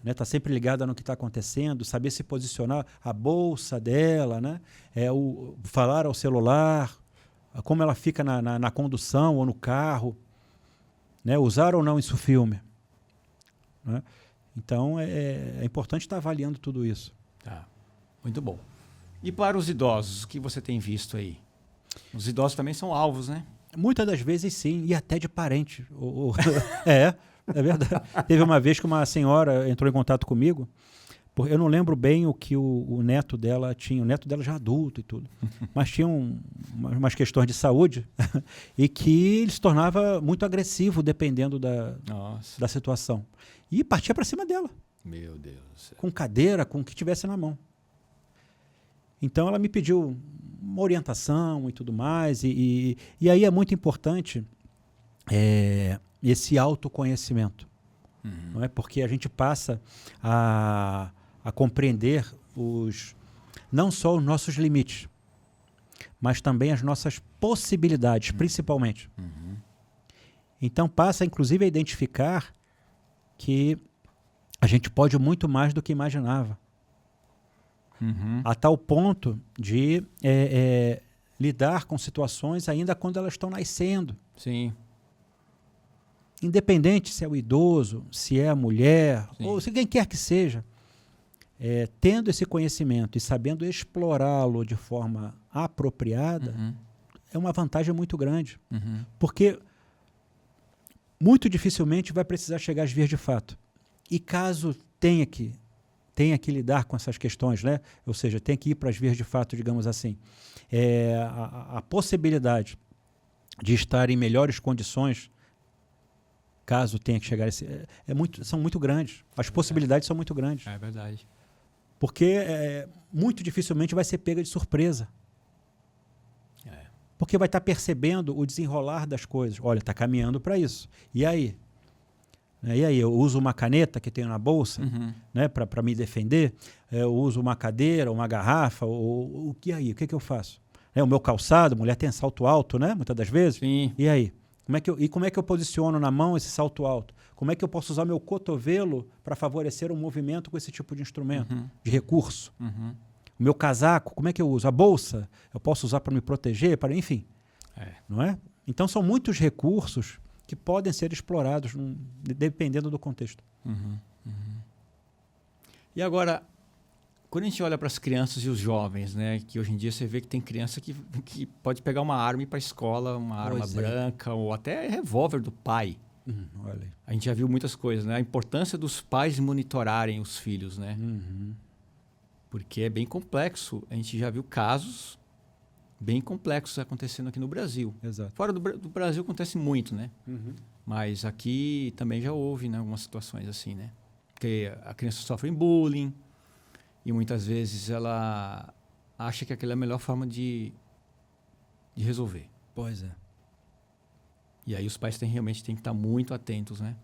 S2: né? Tá sempre ligada no que está acontecendo, saber se posicionar, a bolsa dela, né? Falar ao celular, como ela fica na condução ou no carro, né? Usar ou não isso filme. Né? Então, é importante estar avaliando tudo isso.
S1: Tá. Muito bom. E para os idosos, o que você tem visto aí? Os idosos também são alvos, né?
S2: Muitas das vezes sim, e até de parente. É verdade. Teve uma vez que uma senhora entrou em contato comigo, eu não lembro bem o que o neto dela tinha, o neto dela já adulto e tudo, mas tinha umas questões de saúde e que ele se tornava muito agressivo dependendo da situação. E partia para cima dela.
S1: Meu Deus.
S2: Com cadeira, com o que tivesse na mão. Então ela me pediu uma orientação e tudo mais, e aí é muito importante esse autoconhecimento, não é? Porque a gente passa a compreender não só os nossos limites, mas também as nossas possibilidades, principalmente. Então passa, inclusive, a identificar que a gente pode muito mais do que imaginava. A tal ponto de lidar com situações ainda quando elas estão nascendo.
S1: Sim.
S2: Independente se é o idoso, se é a mulher,
S1: Sim.
S2: ou se quem quer que seja, tendo esse conhecimento e sabendo explorá-lo de forma apropriada, é uma vantagem muito grande. Porque muito dificilmente vai precisar chegar às vias de fato. E caso tenha que lidar com essas questões, né? Ou seja, tem que ir para as vias de fato, digamos assim, a possibilidade de estar em melhores condições, caso tenha que chegar a esse... são muito grandes. As possibilidades são muito grandes.
S1: É verdade.
S2: Porque muito dificilmente vai ser pega de surpresa. Porque vai estar percebendo o desenrolar das coisas. Olha, está caminhando para isso. E aí? E aí, eu uso uma caneta que tenho na bolsa, né, para me defender, eu uso uma cadeira, uma garrafa, e aí? O que eu faço? O meu calçado, mulher tem salto alto, né, muitas das vezes.
S1: Sim.
S2: E aí? Como é que eu posiciono na mão esse salto alto? Como é que eu posso usar meu cotovelo para favorecer um movimento com esse tipo de instrumento, de recurso? O meu casaco, como é que eu uso? A bolsa, eu posso usar para me proteger, enfim. Não é? Então, são muitos recursos que podem ser explorados dependendo do contexto.
S1: E agora, quando a gente olha para as crianças e os jovens, né, que hoje em dia você vê que tem criança que pode pegar uma arma e ir para a escola, uma arma branca ou até revólver do pai.
S2: Olha aí.
S1: A gente já viu muitas coisas, né? A importância dos pais monitorarem os filhos, né? Porque é bem complexo. A gente já viu casos bem complexos acontecendo aqui no Brasil.
S2: Exato.
S1: Fora do Brasil acontece muito, né? Mas aqui também já houve, né, algumas situações assim, né? Porque a criança sofre bullying e muitas vezes ela acha que aquela é a melhor forma de resolver.
S2: Pois é.
S1: E aí os pais realmente têm que estar muito atentos, né?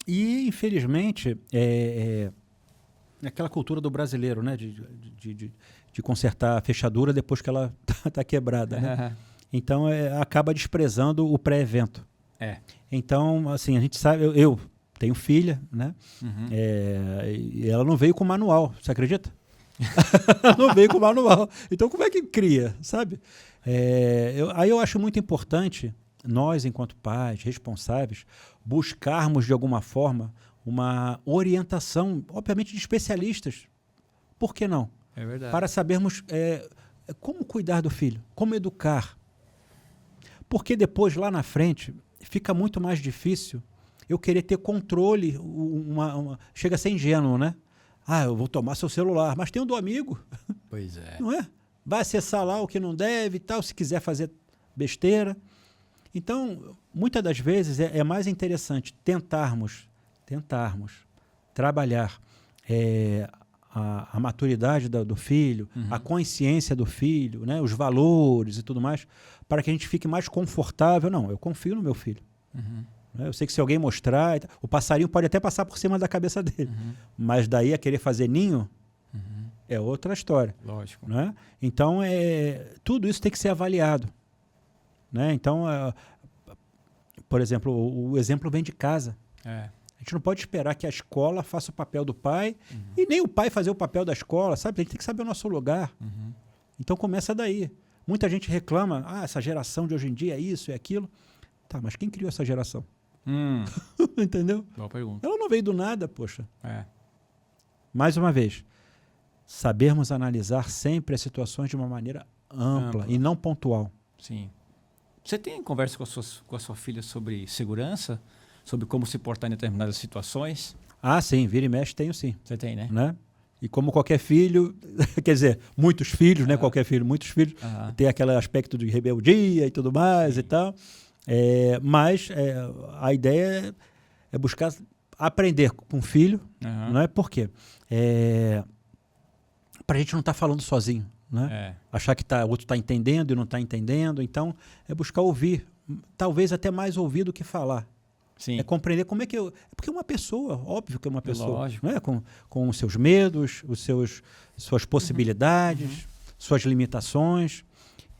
S2: E, infelizmente, aquela cultura do brasileiro, né? De consertar a fechadura depois que ela está quebrada, né? Então, acaba desprezando o pré-evento. Então, assim, a gente sabe... Eu tenho filha, né? E ela não veio com manual, você acredita? Não veio com manual. Então, como é que cria, sabe? Aí eu acho muito importante, nós, enquanto pais, responsáveis, buscarmos, de alguma forma, uma orientação, obviamente, de especialistas. Por que não?
S1: É verdade.
S2: Para sabermos como cuidar do filho, como educar. Porque depois, lá na frente, fica muito mais difícil eu querer ter controle. Chega a ser ingênuo, né? Eu vou tomar seu celular, mas tem o do amigo.
S1: Pois é.
S2: Não é? Vai acessar lá o que não deve e tal, se quiser fazer besteira. Então, muitas das vezes é mais interessante tentarmos trabalhar a maturidade do filho, a consciência do filho, né, os valores e tudo mais, para que a gente fique mais confortável. Não, eu confio no meu filho. Eu sei que se alguém mostrar, o passarinho pode até passar por cima da cabeça dele, mas daí a querer fazer ninho é outra história.
S1: Lógico.
S2: Né? Então, tudo isso tem que ser avaliado. Né? Então, por exemplo, o exemplo vem de casa. A gente não pode esperar que a escola faça o papel do pai e nem o pai fazer o papel da escola, sabe? A gente tem que saber o nosso lugar. Então, começa daí. Muita gente reclama, essa geração de hoje em dia é isso, é aquilo. Tá, mas quem criou essa geração? Entendeu?
S1: Boa pergunta.
S2: Ela não veio do nada, poxa.
S1: É.
S2: Mais uma vez, sabermos analisar sempre as situações de uma maneira ampla e não pontual.
S1: Sim. Você tem conversa com a sua filha sobre segurança? Sobre como se portar em determinadas situações?
S2: Sim, vira e mexe tenho sim.
S1: Você tem, né?
S2: E como qualquer filho, quer dizer, muitos filhos, né? Qualquer filho, muitos filhos, tem aquele aspecto de rebeldia e tudo mais e tal. Mas a ideia é buscar aprender com o filho, não é? Por quê? Para a gente não estar falando sozinho, né? Achar que o outro está entendendo e não está entendendo. Então, é buscar ouvir, talvez até mais ouvir do que falar.
S1: Sim.
S2: É compreender como é que porque é uma pessoa, óbvio que é uma pessoa.
S1: Lógico.
S2: Né? Com os seus medos, suas possibilidades, suas limitações.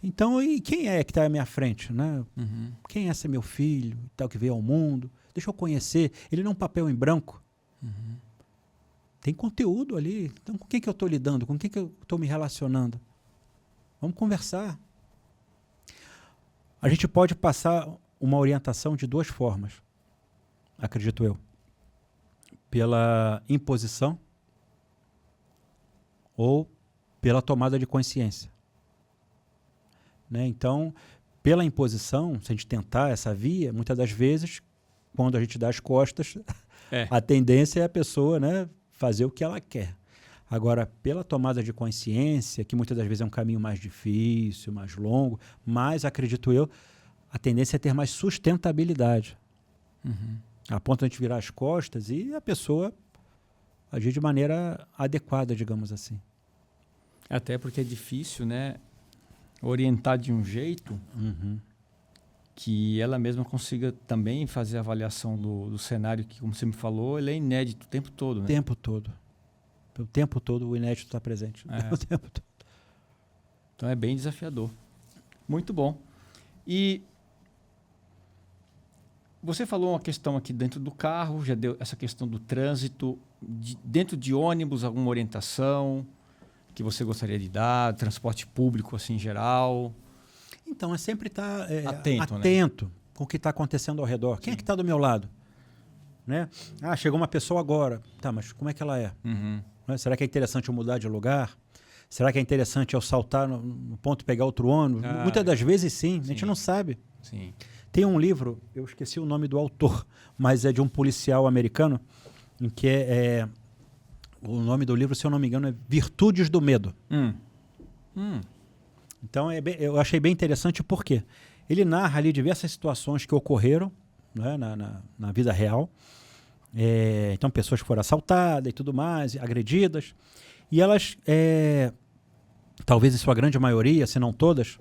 S2: Então, e quem é que está à minha frente? Né?
S1: Uhum.
S2: Quem é esse meu filho, tal, que veio ao mundo? Deixa eu conhecer. Ele não é um papel em branco.
S1: Uhum.
S2: Tem conteúdo ali. Então, com quem que eu estou lidando? Com quem que eu estou me relacionando? Vamos conversar. A gente pode passar uma orientação de duas formas, acredito eu. Pela imposição ou pela tomada de consciência. Né? Então, pela imposição, se a gente tentar essa via, muitas das vezes, quando a gente dá as costas, a tendência é a pessoa, né, fazer o que ela quer. Agora, pela tomada de consciência, que muitas das vezes é um caminho mais difícil, mais longo, mas, acredito eu, a tendência é ter mais sustentabilidade.
S1: Uhum.
S2: A ponto de a gente virar as costas e a pessoa agir de maneira adequada, digamos assim.
S1: Até porque é difícil, né, orientar de um jeito que ela mesma consiga também fazer a avaliação do cenário que, como você me falou, ele é inédito o tempo todo, né?
S2: O tempo todo. O tempo todo o inédito está presente. O tempo todo.
S1: Então é bem desafiador. Muito bom. E você falou uma questão aqui dentro do carro, já deu essa questão do trânsito, dentro de ônibus, alguma orientação que você gostaria de dar, transporte público assim em geral?
S2: Então, é sempre estar
S1: atento,
S2: né? Com o que está acontecendo ao redor. Quem é que está do meu lado? Né? Ah, chegou uma pessoa agora. Tá, mas como é que ela é?
S1: Uhum.
S2: Né? Será que é interessante eu mudar de lugar? Será que é interessante eu saltar no ponto e pegar outro ônibus? Muitas das vezes sim, a gente não sabe.
S1: Sim.
S2: Tem um livro, eu esqueci o nome do autor, mas é de um policial americano, em que o nome do livro, se eu não me engano, é Virtudes do Medo. Então, eu achei bem interessante porque ele narra ali diversas situações que ocorreram, né, na vida real. Então, pessoas que foram assaltadas e tudo mais, agredidas. E elas, talvez em sua grande maioria, se não todas,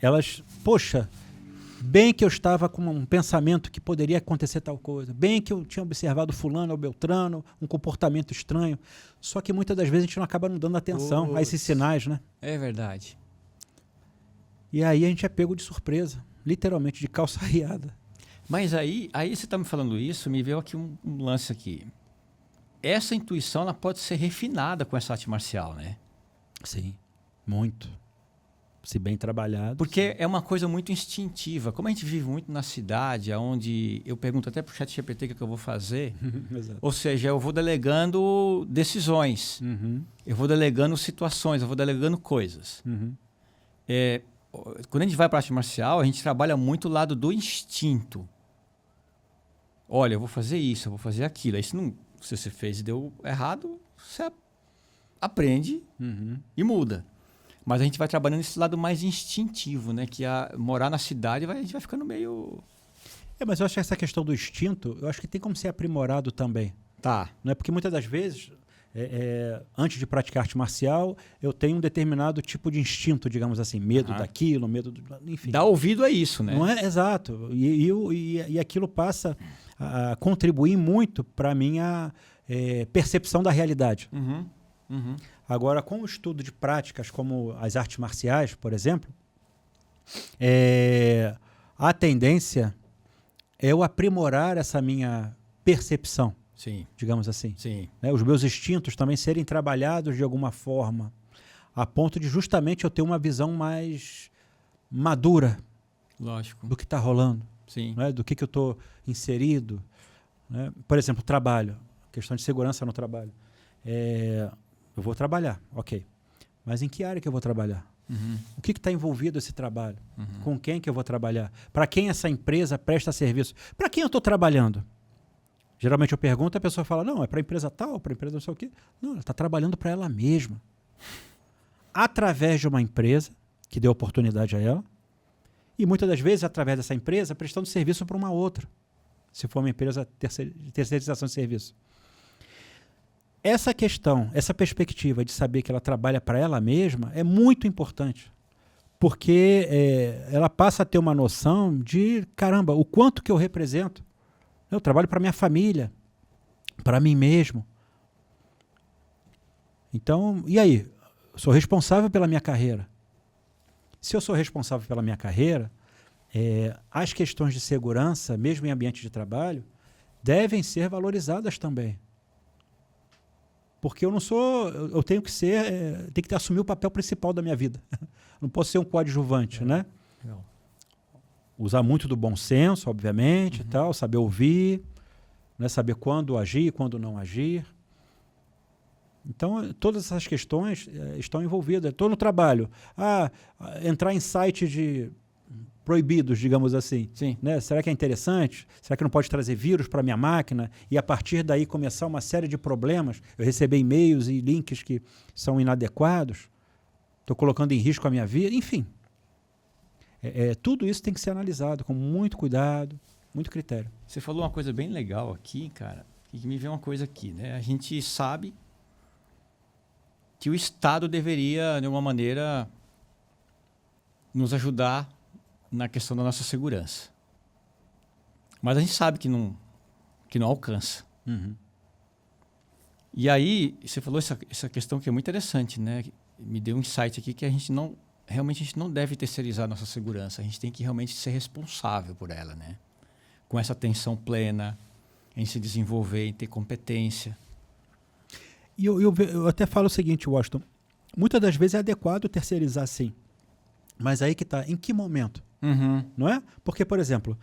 S2: elas, poxa, bem que eu estava com um pensamento que poderia acontecer tal coisa, bem que eu tinha observado fulano ou beltrano, um comportamento estranho, só que muitas das vezes a gente não acaba não dando atenção a esses sinais, né?
S1: É verdade.
S2: E aí a gente é pego de surpresa, literalmente de calça arriada.
S1: Mas aí você está me falando isso, me veio aqui um lance aqui. Essa intuição ela pode ser refinada com essa arte marcial, né?
S2: Sim, muito. Se bem trabalhado.
S1: Porque é uma coisa muito instintiva. Como a gente vive muito na cidade, onde eu pergunto até para o ChatGPT o que eu vou fazer.
S2: Exato.
S1: Ou seja, eu vou delegando decisões, eu vou delegando situações, eu vou delegando coisas. Quando a gente vai para a arte marcial, a gente trabalha muito o lado do instinto. Olha, eu vou fazer isso, eu vou fazer aquilo. Aí se você fez e deu errado, você aprende e muda. Mas a gente vai trabalhando esse lado mais instintivo, né? Que morar na cidade, a gente vai ficando meio...
S2: Mas eu acho que essa questão do instinto, eu acho que tem como ser aprimorado também.
S1: Tá.
S2: Não é porque muitas das vezes, antes de praticar arte marcial, eu tenho um determinado tipo de instinto, digamos assim, medo daquilo, medo do... Enfim.
S1: Dá ouvido a isso, né?
S2: Não é? Exato. E aquilo passa a contribuir muito para a minha percepção da realidade. Agora, com o estudo de práticas como as artes marciais, por exemplo, a tendência é eu aprimorar essa minha percepção, digamos assim.
S1: Sim.
S2: Né? Os meus instintos também serem trabalhados de alguma forma, a ponto de justamente eu ter uma visão mais madura do que está rolando, né? Do que eu estou inserido. Né? Por exemplo, trabalho, questão de segurança no trabalho. Eu vou trabalhar, ok. Mas em que área que eu vou trabalhar? O que está envolvido esse trabalho? Com quem que eu vou trabalhar? Para quem essa empresa presta serviço? Para quem eu estou trabalhando? Geralmente eu pergunto, a pessoa fala, não, é para a empresa tal, para a empresa não sei o quê. Não, ela está trabalhando para ela mesma. Através de uma empresa que deu oportunidade a ela, e muitas das vezes, através dessa empresa, prestando serviço para uma outra, se for uma empresa de terceirização de serviço. Essa questão, essa perspectiva de saber que ela trabalha para ela mesma é muito importante, porque ela passa a ter uma noção de, caramba, o quanto que eu represento. Eu trabalho para minha família, para mim mesmo. Então, e aí? Eu sou responsável pela minha carreira. se eu sou responsável pela minha carreira, as questões de segurança, mesmo em ambiente de trabalho, devem ser valorizadas também. Porque eu não sou, eu tenho que ser, tenho que assumir o papel principal da minha vida. Não posso ser um coadjuvante, né?
S1: Não.
S2: Usar muito do bom senso, obviamente, e tal, saber ouvir, né? Saber quando agir, quando não agir. Então, todas essas questões estão envolvidas. Estou no trabalho. Entrar em sites proibidos, digamos assim.
S1: Sim.
S2: Né? Será que é interessante? Será que não pode trazer vírus para a minha máquina? E a partir daí começar uma série de problemas? Eu receber e-mails e links que são inadequados? Estou colocando em risco a minha vida? Enfim. Tudo isso tem que ser analisado com muito cuidado, muito critério.
S1: Você falou uma coisa bem legal aqui, cara, e me veio uma coisa aqui, né? A gente sabe que o Estado deveria, de alguma maneira, nos ajudar na questão da nossa segurança. Mas a gente sabe que não alcança.
S2: Uhum.
S1: E aí, você falou essa questão que é muito interessante, né? Me deu um insight aqui que realmente a gente não deve terceirizar a nossa segurança. A gente tem que realmente ser responsável por ela, né? Com essa atenção plena, em se desenvolver, em ter competência.
S2: E eu até falo o seguinte, Washington, muitas das vezes é adequado terceirizar sim, mas aí que está, em que momento? Não é? Porque, por exemplo,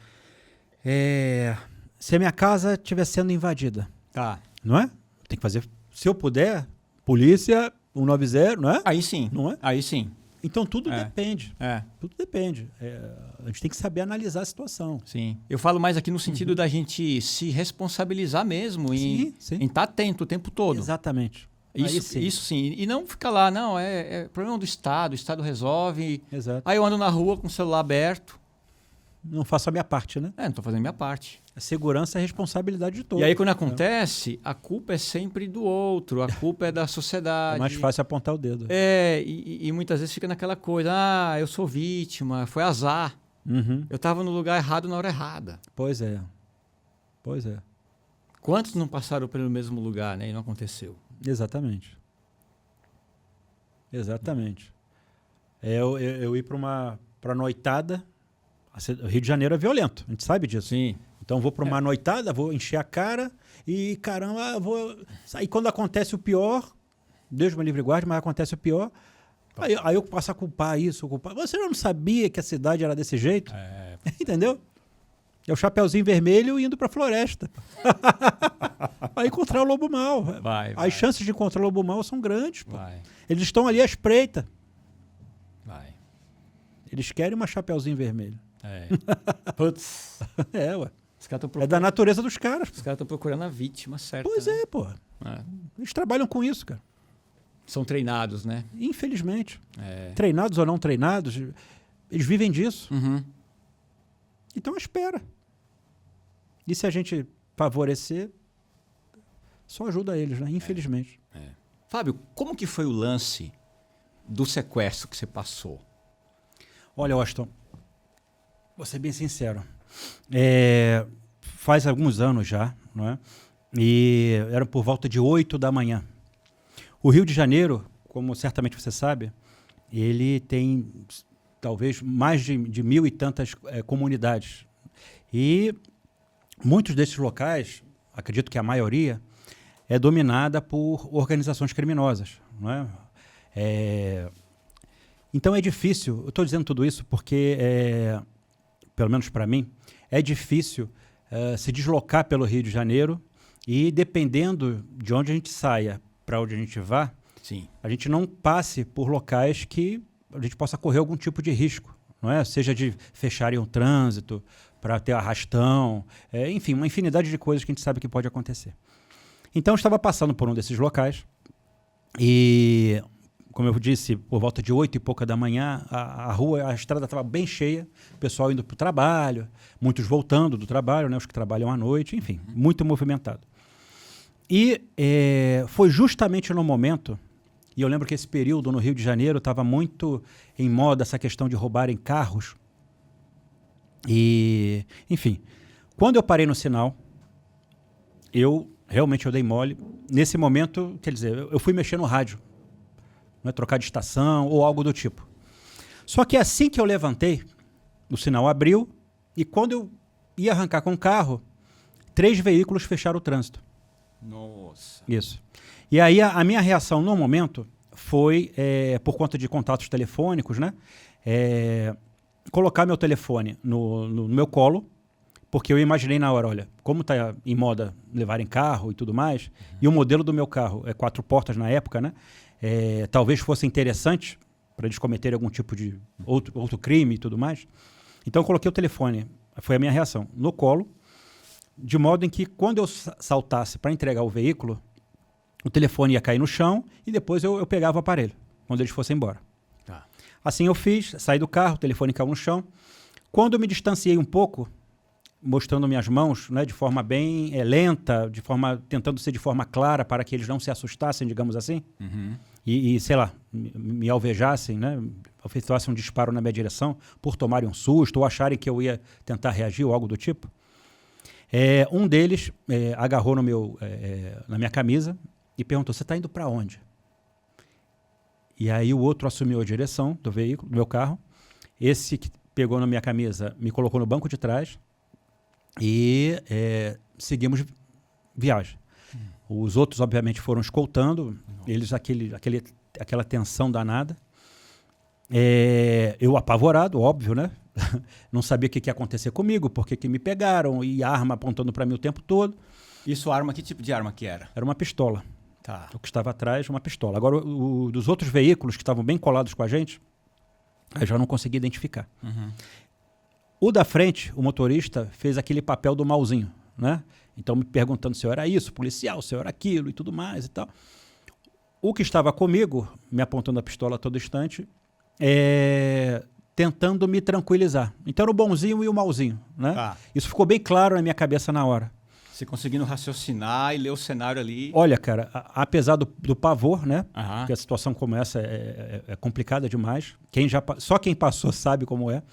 S2: se a minha casa estiver sendo invadida,
S1: Tá.
S2: não é? Tem que fazer, se eu puder, polícia 190, não é?
S1: Aí sim.
S2: Não é?
S1: Aí sim.
S2: Então tudo depende.
S1: É.
S2: Tudo depende. A gente tem que saber analisar a situação.
S1: Sim. Eu falo mais aqui no sentido da gente se responsabilizar mesmo em estar atento o tempo todo.
S2: Exatamente.
S1: Isso sim. E não ficar lá, não, é problema do Estado, o Estado resolve.
S2: Exato.
S1: Aí eu ando na rua com o celular aberto.
S2: Não faço a minha parte, né?
S1: Não estou fazendo a minha parte.
S2: A segurança é a responsabilidade de todos.
S1: E aí quando acontece, a culpa é sempre do outro, a culpa é da sociedade.
S2: É mais fácil apontar o dedo.
S1: E muitas vezes fica naquela coisa, eu sou vítima, foi azar.
S2: Uhum.
S1: Eu estava no lugar errado na hora errada.
S2: Pois é.
S1: Quantos não passaram pelo mesmo lugar, né? E não aconteceu?
S2: Exatamente. Eu ir para noitada. O Rio de Janeiro é violento, a gente sabe disso.
S1: Sim.
S2: Então vou para uma noitada, vou encher a cara e caramba, aí quando acontece o pior, Deus me livre e guarde, mas acontece o pior, aí eu passo a culpar isso, Você não sabia que a cidade era desse jeito? Entendeu? É o Chapeuzinho Vermelho indo para a floresta. Vai encontrar o lobo mau.
S1: Vai.
S2: As chances de encontrar o lobo mau são grandes. Pô.
S1: Vai.
S2: Eles estão ali à espreita.
S1: Vai.
S2: Eles querem uma Chapeuzinho Vermelho.
S1: Putz.
S2: Ué.
S1: É
S2: da natureza dos caras.
S1: Os caras estão procurando a vítima certa.
S2: Pois
S1: né?
S2: pô. Eles trabalham com isso, cara.
S1: São treinados, né?
S2: Infelizmente. Treinados ou não treinados, eles vivem disso.
S1: Uhum.
S2: Então espera. E se a gente favorecer, só ajuda eles, né? Infelizmente.
S1: Fábio, como que foi o lance do sequestro que você passou?
S2: Olha, Washington, vou ser bem sincero. Faz alguns anos já, não é? E era por volta de 8 da manhã. O Rio de Janeiro, como certamente você sabe, ele tem talvez mais de 1.000 e tantas comunidades. E muitos desses locais, acredito que a maioria, é dominada por organizações criminosas, não é? Então é difícil, eu estou dizendo tudo isso porque, pelo menos para mim, é difícil se deslocar pelo Rio de Janeiro e, dependendo de onde a gente saia para onde a gente vá,
S1: Sim.
S2: a gente não passe por locais que a gente possa correr algum tipo de risco, não é? Seja de fecharem o trânsito, para ter arrastão, enfim, uma infinidade de coisas que a gente sabe que pode acontecer. Então eu estava passando por um desses locais e, como eu disse, por volta de 8 e pouca da manhã, a estrada estava bem cheia, o pessoal indo para o trabalho, muitos voltando do trabalho, né, os que trabalham à noite, enfim, muito movimentado. E foi justamente no momento, e eu lembro que esse período no Rio de Janeiro estava muito em moda essa questão de roubarem carros. E, enfim, quando eu parei no sinal, eu dei mole. Nesse momento, quer dizer, eu fui mexer no rádio, né, trocar de estação ou algo do tipo. Só que assim que eu levantei, o sinal abriu e quando eu ia arrancar com o carro, 3 veículos fecharam o trânsito.
S1: Nossa.
S2: Isso. E aí a minha reação no momento foi, por conta de contatos telefônicos, né? Colocar meu telefone no meu colo, porque eu imaginei na hora, olha, como está em moda levar em carro e tudo mais, e o modelo do meu carro é 4 portas na época, né? Talvez fosse interessante para eles cometerem algum tipo de outro crime e tudo mais. Então eu coloquei o telefone, foi a minha reação, no colo, de modo em que quando eu saltasse para entregar o veículo, o telefone ia cair no chão e depois eu pegava o aparelho, quando eles fossem embora.
S1: Tá.
S2: Assim eu fiz, saí do carro, o telefone caiu no chão. Quando eu me distanciei um pouco, mostrando minhas mãos, né, de forma bem lenta, tentando ser de forma clara para que eles não se assustassem, digamos assim, e sei lá, me alvejassem, né, efetuassem um disparo na minha direção por tomarem um susto ou acharem que eu ia tentar reagir ou algo do tipo. Um deles agarrou na minha camisa e perguntou, você está indo para onde? E aí o outro assumiu a direção do veículo, do meu carro. Esse que pegou na minha camisa me colocou no banco de trás e seguimos viagem. Os outros, obviamente, foram escoltando. Eles, aquela tensão danada. Eu apavorado, óbvio, né? Não sabia o que ia acontecer comigo, porque que me pegaram e a arma apontando para mim o tempo todo.
S1: Isso, arma, que tipo de arma que era?
S2: Era uma pistola.
S1: Tá.
S2: O que estava atrás, uma pistola. Agora, dos outros veículos que estavam bem colados com a gente, eu já não consegui identificar. O da frente, o motorista, fez aquele papel do malzinho, né? Então, me perguntando se eu era isso, policial, se eu era aquilo e tudo mais e tal. O que estava comigo, me apontando a pistola a todo instante, tentando me tranquilizar. Então, era o bonzinho e o malzinho, né?
S1: Tá.
S2: Isso ficou bem claro na minha cabeça na hora.
S1: Você conseguindo raciocinar e ler o cenário ali.
S2: Olha, cara, apesar do pavor, né? Porque a situação como essa é complicada demais. Só quem passou sabe como é.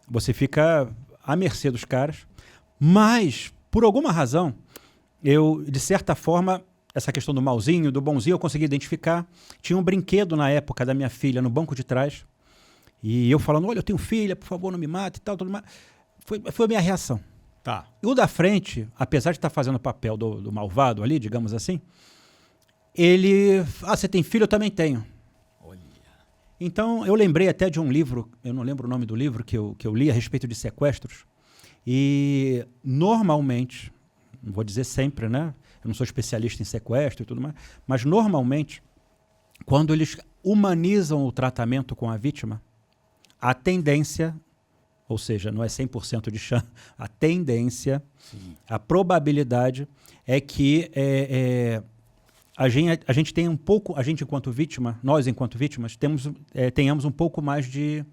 S2: Você fica à mercê dos caras. Mas, por alguma razão, eu, de certa forma, essa questão do malzinho, do bonzinho, eu consegui identificar. Tinha um brinquedo na época da minha filha no banco de trás. E eu falando, olha, eu tenho filha, por favor, não me mate e tal. Tudo mais. Foi a minha reação.
S1: Tá.
S2: O da frente, apesar de estar fazendo o papel do malvado ali, digamos assim, ele... você tem filho? Eu também tenho.
S1: Olha.
S2: Então, eu lembrei até de um livro, eu não lembro o nome do livro, que eu li a respeito de sequestros. E, normalmente, não vou dizer sempre, né? Eu não sou especialista em sequestro e tudo mais, mas, normalmente, quando eles humanizam o tratamento com a vítima, a tendência... Ou seja, não é 100% de chance. A tendência, a probabilidade é que a gente tenha um pouco, a gente enquanto vítima, nós enquanto vítimas, tenhamos um pouco mais de,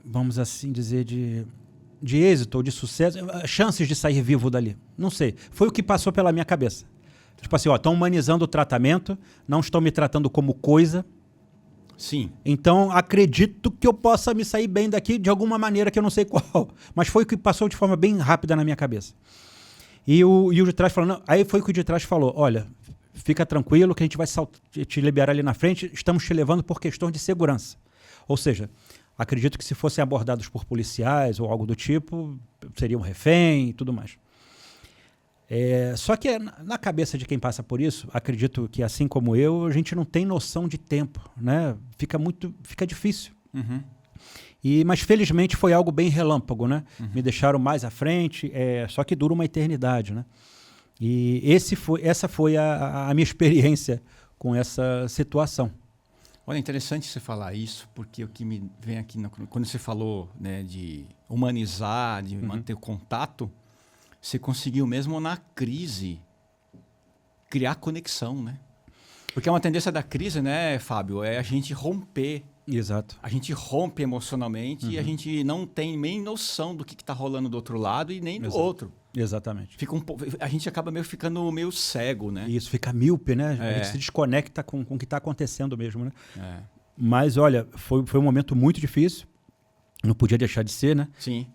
S2: vamos assim dizer, de êxito ou de sucesso, chances de sair vivo dali. Não sei. Foi o que passou pela minha cabeça. Tipo assim, estão humanizando o tratamento, não estão me tratando como coisa.
S1: Sim.
S2: Então, acredito que eu possa me sair bem daqui de alguma maneira que eu não sei qual. Mas foi o que passou de forma bem rápida na minha cabeça. E o de trás falou, não, aí foi o que o de trás falou, olha, fica tranquilo que a gente vai te liberar ali na frente, estamos te levando por questões de segurança. Ou seja, acredito que se fossem abordados por policiais ou algo do tipo, seriam refém e tudo mais. Só que na cabeça de quem passa por isso, acredito que assim como eu, a gente não tem noção de tempo, né? Fica difícil. Mas felizmente foi algo bem relâmpago, né? Me deixaram mais à frente, só que dura uma eternidade, né? E essa foi a minha experiência com essa situação.
S1: Olha, interessante você falar isso, porque o que me vem aqui, quando você falou, né, de humanizar, de manter o contato, você conseguiu mesmo na crise criar conexão, né? Porque é uma tendência da crise, né, Fábio? É a gente romper.
S2: Exato.
S1: A gente rompe emocionalmente e a gente não tem nem noção do que está rolando do outro lado e nem do outro.
S2: Exatamente.
S1: A gente acaba ficando meio cego, né?
S2: Isso, fica míope, né? A gente se desconecta com o que está acontecendo mesmo, né? Mas, olha, foi um momento muito difícil. Não podia deixar de ser, né?
S1: Sim.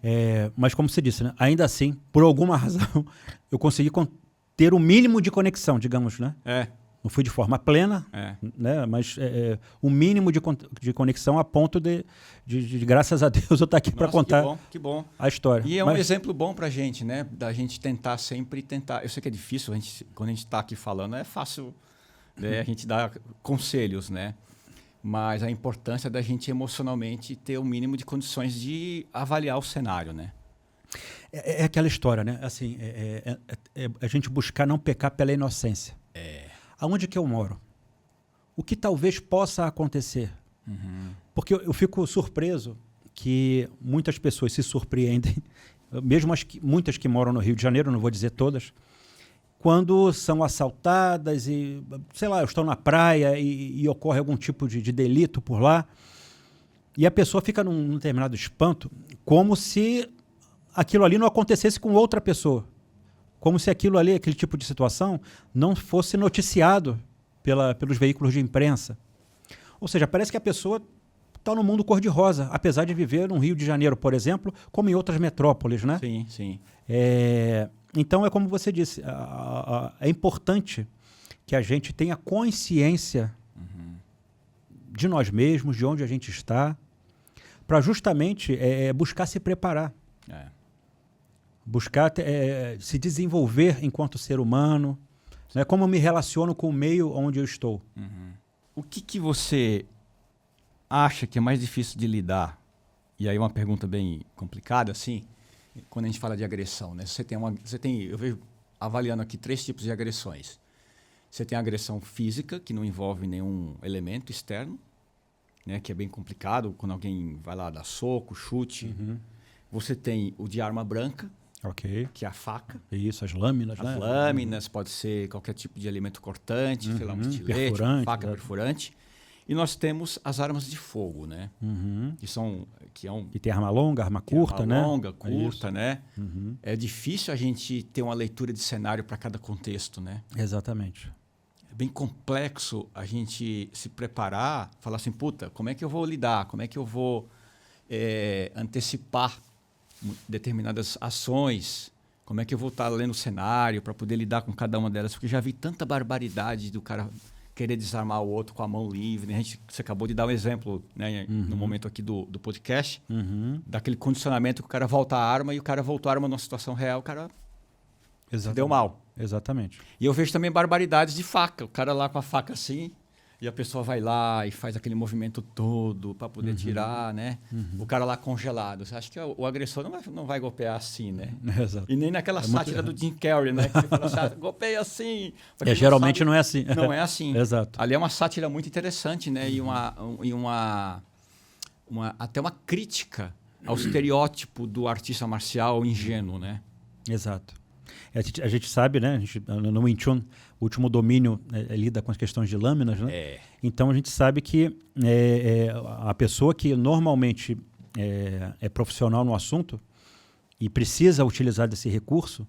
S2: Mas como você disse, né? Ainda assim, por alguma razão, eu consegui ter o mínimo de conexão, digamos, né? Não fui de forma plena, né? Mas o mínimo de conexão a ponto de graças a Deus, eu estar aqui para contar
S1: que bom.
S2: a história.
S1: E é um exemplo bom para a gente, né? Da gente tentar sempre tentar. Eu sei que é difícil, quando a gente está aqui falando, é fácil, né? A gente dar conselhos, né? Mas a importância da gente emocionalmente ter o mínimo de condições de avaliar o cenário, né?
S2: É aquela história, né? Assim, a gente buscar não pecar pela inocência. Aonde que eu moro? O que talvez possa acontecer? Porque eu fico surpreso que muitas pessoas se surpreendem, mesmo muitas que moram no Rio de Janeiro, não vou dizer todas, quando são assaltadas e, sei lá, estão na praia e ocorre algum tipo de delito por lá, e a pessoa fica num determinado espanto, como se aquilo ali não acontecesse com outra pessoa. Como se aquilo ali, aquele tipo de situação, não fosse noticiado pelos veículos de imprensa. Ou seja, parece que a pessoa está no mundo cor-de-rosa, apesar de viver no Rio de Janeiro, por exemplo, como em outras metrópoles, né?
S1: Sim, sim.
S2: Então, é como você disse, é importante que a gente tenha consciência de nós mesmos, de onde a gente está, para justamente buscar se preparar. Buscar se desenvolver enquanto ser humano, né? Como eu me relaciono com o meio onde eu estou.
S1: O que você acha que é mais difícil de lidar? E aí uma pergunta bem complicada, assim, quando a gente fala de agressão, né? Eu vejo avaliando aqui 3 tipos de agressões. Você tem a agressão física, que não envolve nenhum elemento externo, né? Que é bem complicado, quando alguém vai lá dar soco, chute. Você tem o de arma branca, que é a faca.
S2: Isso, as lâminas,
S1: né? As lâminas, pode ser qualquer tipo de elemento cortante, sei lá, um estilete, uma faca perfurante. E nós temos as armas de fogo, né?
S2: E tem arma longa, arma curta, né?
S1: Arma longa, curta, né? É difícil a gente ter uma leitura de cenário para cada contexto, né?
S2: Exatamente.
S1: É bem complexo a gente se preparar, falar assim, puta, como é que eu vou lidar? Como é que eu vou antecipar determinadas ações? Como é que eu vou estar lendo o cenário para poder lidar com cada uma delas? Porque já vi tanta barbaridade do cara querer desarmar o outro com a mão livre. Né? Você acabou de dar um exemplo, né, no momento aqui do podcast, daquele condicionamento que o cara volta a arma e o cara voltou a arma numa situação real, o cara se deu mal.
S2: Exatamente.
S1: E eu vejo também barbaridades de faca. O cara lá com a faca assim, e a pessoa vai lá e faz aquele movimento todo para poder tirar, né? O cara lá congelado. Você acha que o agressor não vai golpear assim, né?
S2: Exato.
S1: E nem naquela sátira do Jim Carrey, né? Que você fala assim, golpeia assim.
S2: Geralmente não é assim.
S1: Não é assim.
S2: Exato.
S1: Ali é uma sátira muito interessante, né? Até uma crítica ao estereótipo do artista marcial ingênuo, né?
S2: Exato. A gente sabe, né? No Wing Chun, o último domínio lida com as questões de lâminas, né? Então a gente sabe que a pessoa que normalmente é profissional no assunto e precisa utilizar desse recurso,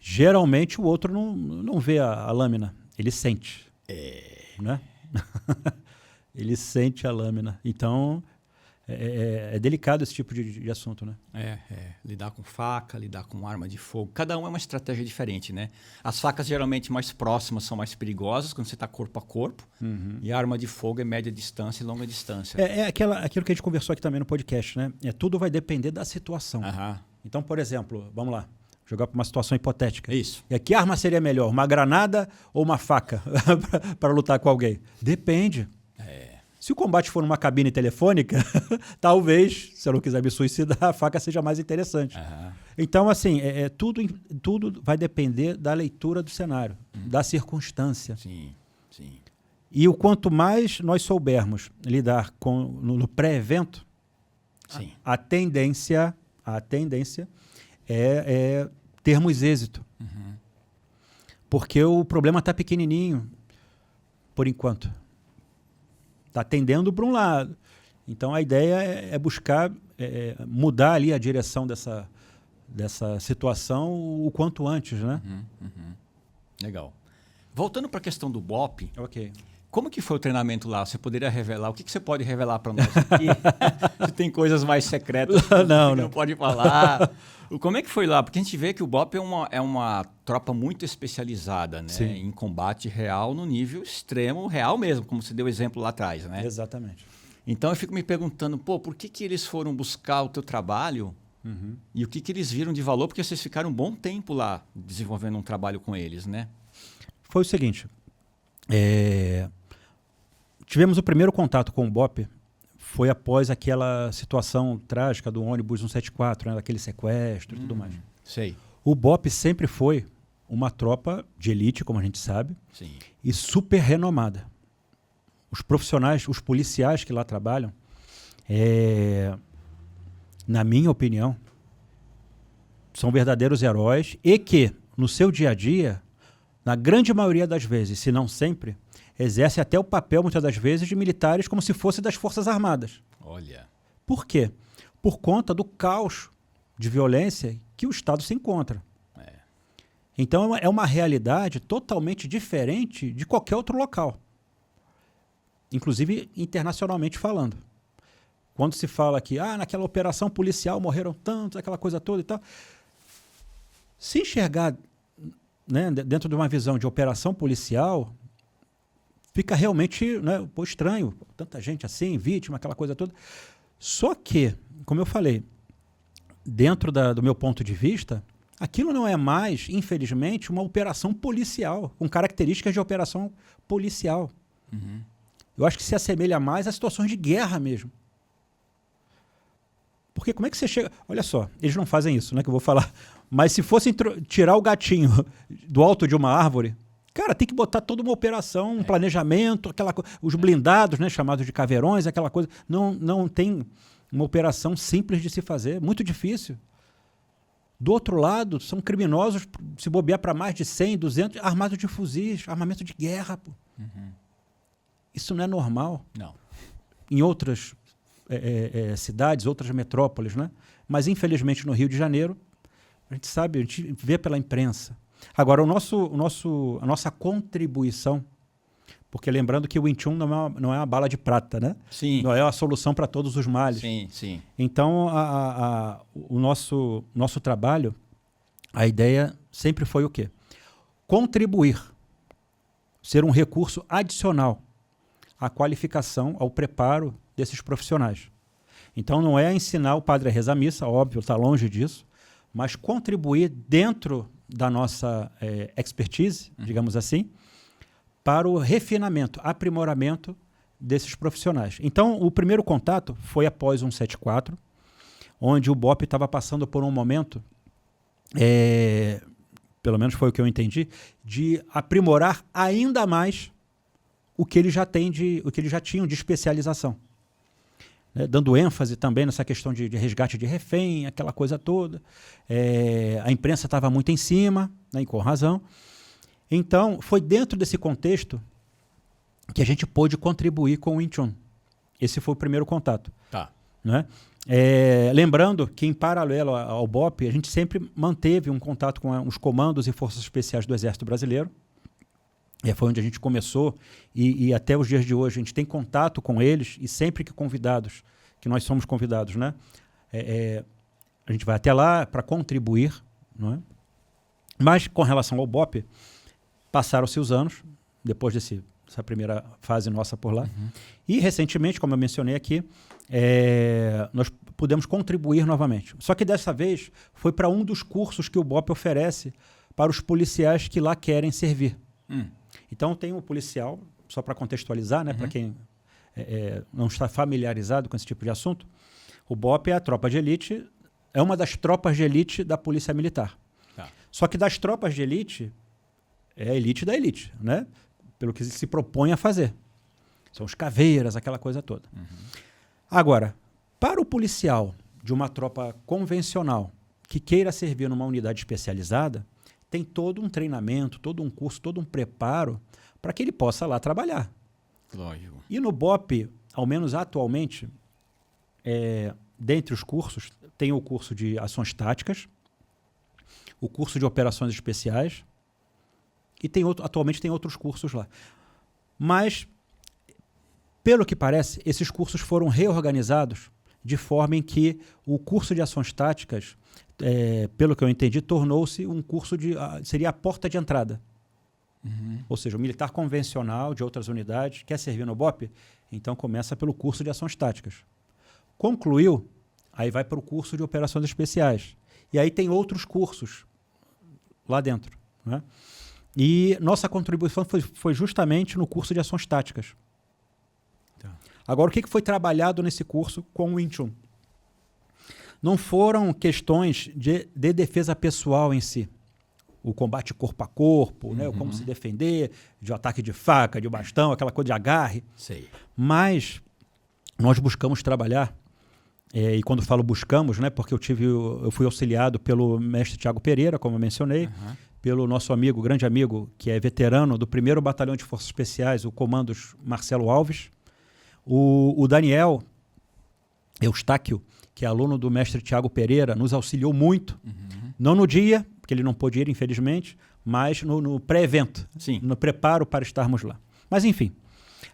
S2: geralmente o outro não vê a lâmina, ele sente. Né? Ele sente a lâmina. Então é delicado esse tipo de assunto, né?
S1: Lidar com faca, lidar com arma de fogo. Cada um é uma estratégia diferente, né? As facas geralmente mais próximas são mais perigosas quando você está corpo a corpo. E a arma de fogo é média distância e longa distância.
S2: Aquilo que a gente conversou aqui também no podcast, né? Tudo vai depender da situação. Então, por exemplo, vamos lá, jogar para uma situação hipotética.
S1: Isso.
S2: Que arma seria melhor? Uma granada ou uma faca para lutar com alguém? Depende. Se o combate for numa cabine telefônica, talvez, se eu não quiser me suicidar, a faca seja mais interessante. Então, assim, tudo vai depender da leitura do cenário, da circunstância.
S1: Sim, sim.
S2: E o quanto mais nós soubermos lidar no pré-evento, a tendência é termos êxito. Porque o problema está pequenininho, por enquanto. Está tendendo para um lado. Então, a ideia é buscar mudar ali a direção dessa situação o quanto antes, né?
S1: Legal. Voltando para a questão do BOPE, como que foi o treinamento lá? Você poderia revelar? O que você pode revelar para nós aqui? Se tem coisas mais secretas que não pode falar. Como é que foi lá? Porque a gente vê que o BOP é uma tropa muito especializada, né? Em combate real no nível extremo, real mesmo, como você deu exemplo lá atrás, né?
S2: Exatamente.
S1: Então eu fico me perguntando, por que eles foram buscar o teu trabalho e o que eles viram de valor? Porque vocês ficaram um bom tempo lá desenvolvendo um trabalho com eles, né?
S2: Foi o seguinte, tivemos o primeiro contato com o BOP, foi após aquela situação trágica do ônibus 174, né, daquele sequestro e tudo mais.
S1: Sei.
S2: O BOP sempre foi uma tropa de elite, como a gente sabe, e super renomada. Os profissionais, os policiais que lá trabalham, na minha opinião, são verdadeiros heróis e que, no seu dia a dia, na grande maioria das vezes, se não sempre, exerce até o papel, muitas das vezes, de militares como se fosse das Forças Armadas.
S1: Olha.
S2: Por quê? Por conta do caos de violência que o Estado se encontra. Então, é uma realidade totalmente diferente de qualquer outro local. Inclusive, internacionalmente falando. Quando se fala que, naquela operação policial morreram tantos, aquela coisa toda e tal. Se enxergar, né, dentro de uma visão de operação policial, fica realmente, né, estranho. Tanta gente assim, vítima, aquela coisa toda. Só que, como eu falei, dentro do meu ponto de vista, aquilo não é mais, infelizmente, uma operação policial, com características de operação policial. Eu acho que se assemelha mais a situações de guerra mesmo. Porque como é que você chega... Olha só, eles não fazem isso, né, que eu vou falar. Mas se fossem tirar o gatinho do alto de uma árvore, cara, tem que botar toda uma operação, um planejamento, os blindados, né, chamados de caveirões, aquela coisa. Não tem uma operação simples de se fazer, muito difícil. Do outro lado, são criminosos, se bobear para mais de 100, 200, armados de fuzis, armamento de guerra. Pô. Isso não é normal.
S1: Não.
S2: Em outras cidades, outras metrópoles, né? Mas, infelizmente, no Rio de Janeiro, a gente sabe, a gente vê pela imprensa. Agora, a nossa contribuição, porque lembrando que o Wing Chun não é uma bala de prata, né?
S1: Sim.
S2: Não é a solução para todos os males.
S1: Sim, sim.
S2: Então, o nosso trabalho, a ideia sempre foi o quê? Contribuir, ser um recurso adicional à qualificação, ao preparo desses profissionais. Então, não é ensinar o padre a rezar a missa, óbvio, está longe disso, mas contribuir dentro da nossa expertise, digamos assim, para o refinamento, aprimoramento desses profissionais. Então, o primeiro contato foi após 174, onde o BOP estava passando por um momento, pelo menos foi o que eu entendi, de aprimorar ainda mais o que eles já tinham de especialização. Dando ênfase também nessa questão de resgate de refém, aquela coisa toda. A imprensa estava muito em cima, né, e com razão. Então, foi dentro desse contexto que a gente pôde contribuir com o Wing Chun. Esse foi o primeiro contato.
S1: Tá.
S2: Né? Lembrando que, em paralelo ao BOP, a gente sempre manteve um contato com os comandos e forças especiais do Exército Brasileiro. Foi onde a gente começou e até os dias de hoje a gente tem contato com eles e sempre que nós somos convidados, né? A gente vai até lá para contribuir, não é? Mas com relação ao BOP, passaram-se os anos, depois dessa primeira fase nossa por lá, e recentemente, como eu mencionei aqui, nós pudemos contribuir novamente. Só que dessa vez foi para um dos cursos que o BOP oferece para os policiais que lá querem servir. Então, tem um policial, só para contextualizar, né, para quem não está familiarizado com esse tipo de assunto, o BOP é a tropa de elite, é uma das tropas de elite da Polícia Militar.
S1: Tá.
S2: Só que das tropas de elite, é a elite da elite, né? Pelo que se propõe a fazer. São os caveiras, aquela coisa toda. Agora, para o policial de uma tropa convencional que queira servir numa unidade especializada, tem todo um treinamento, todo um curso, todo um preparo para que ele possa lá trabalhar.
S1: Lógico.
S2: E no BOP, ao menos atualmente, dentre os cursos, tem o curso de ações táticas, o curso de operações especiais, e atualmente tem outros cursos lá. Mas Pelo que parece, esses cursos foram reorganizados de forma em que o curso de ações táticas, pelo que eu entendi, tornou-se um curso seria a porta de entrada. Ou seja, o militar convencional de outras unidades quer servir no BOPE, então começa pelo curso de ações táticas. Concluiu, aí vai para o curso de operações especiais. E aí tem outros cursos lá dentro, né? E nossa contribuição foi justamente no curso de ações táticas. Tá. Agora, o que foi trabalhado nesse curso com o Wing Chun? Não foram questões de defesa pessoal em si. O combate corpo a corpo, né? Como se defender, de ataque de faca, de bastão, aquela coisa de agarre.
S1: Sei.
S2: Mas nós buscamos trabalhar, e quando falo buscamos, né? Porque eu fui auxiliado pelo mestre Tiago Pereira, como eu mencionei, pelo nosso amigo, grande amigo, que é veterano do 1º Batalhão de Forças Especiais, o Comandos Marcelo Alves, o Daniel Eustáquio, que é aluno do mestre Tiago Pereira, nos auxiliou muito, não no dia, porque ele não pôde ir, infelizmente, mas no pré-evento, no preparo para estarmos lá. Mas, enfim,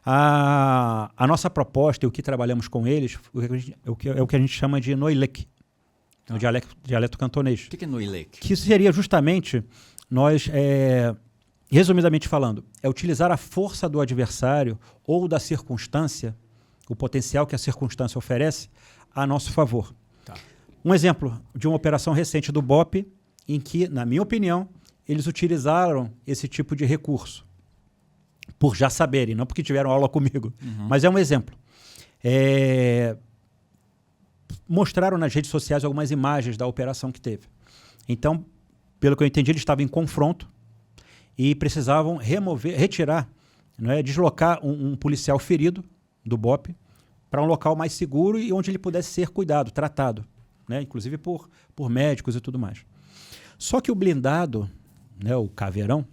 S2: a nossa proposta e o que trabalhamos com eles é o que a gente chama de Noilek, no dialeto cantonês.
S1: O que é Noilek?
S2: Que seria justamente nós, resumidamente falando, é utilizar a força do adversário ou da circunstância, o potencial que a circunstância oferece, a nosso favor. Tá. Um exemplo de uma operação recente do BOPE, em que, na minha opinião, eles utilizaram esse tipo de recurso, por já saberem, não porque tiveram aula comigo, mas é um exemplo. Mostraram nas redes sociais algumas imagens da operação que teve. Então, pelo que eu entendi, eles estavam em confronto e precisavam retirar, deslocar um policial ferido do BOPE para um local mais seguro e onde ele pudesse ser cuidado, tratado, inclusive por médicos e tudo mais. Só que o blindado, o caveirão,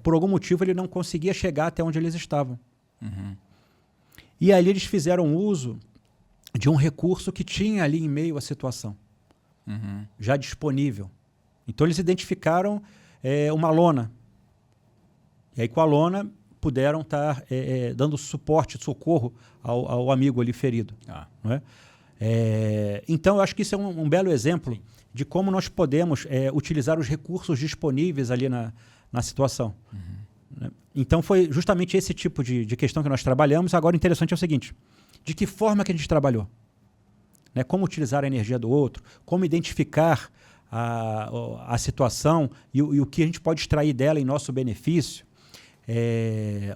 S2: por algum motivo ele não conseguia chegar até onde eles estavam. E ali eles fizeram uso de um recurso que tinha ali em meio à situação, já disponível. Então eles identificaram uma lona. E aí com a lona puderam estar dando suporte, socorro ao amigo ali ferido. Não é? Então eu acho que isso é um belo exemplo de como nós podemos utilizar os recursos disponíveis ali na situação. Né? Então foi justamente esse tipo de questão que nós trabalhamos. Agora o interessante é o seguinte, de que forma que a gente trabalhou? Né? Como utilizar a energia do outro, como identificar a situação e o que a gente pode extrair dela em nosso benefício.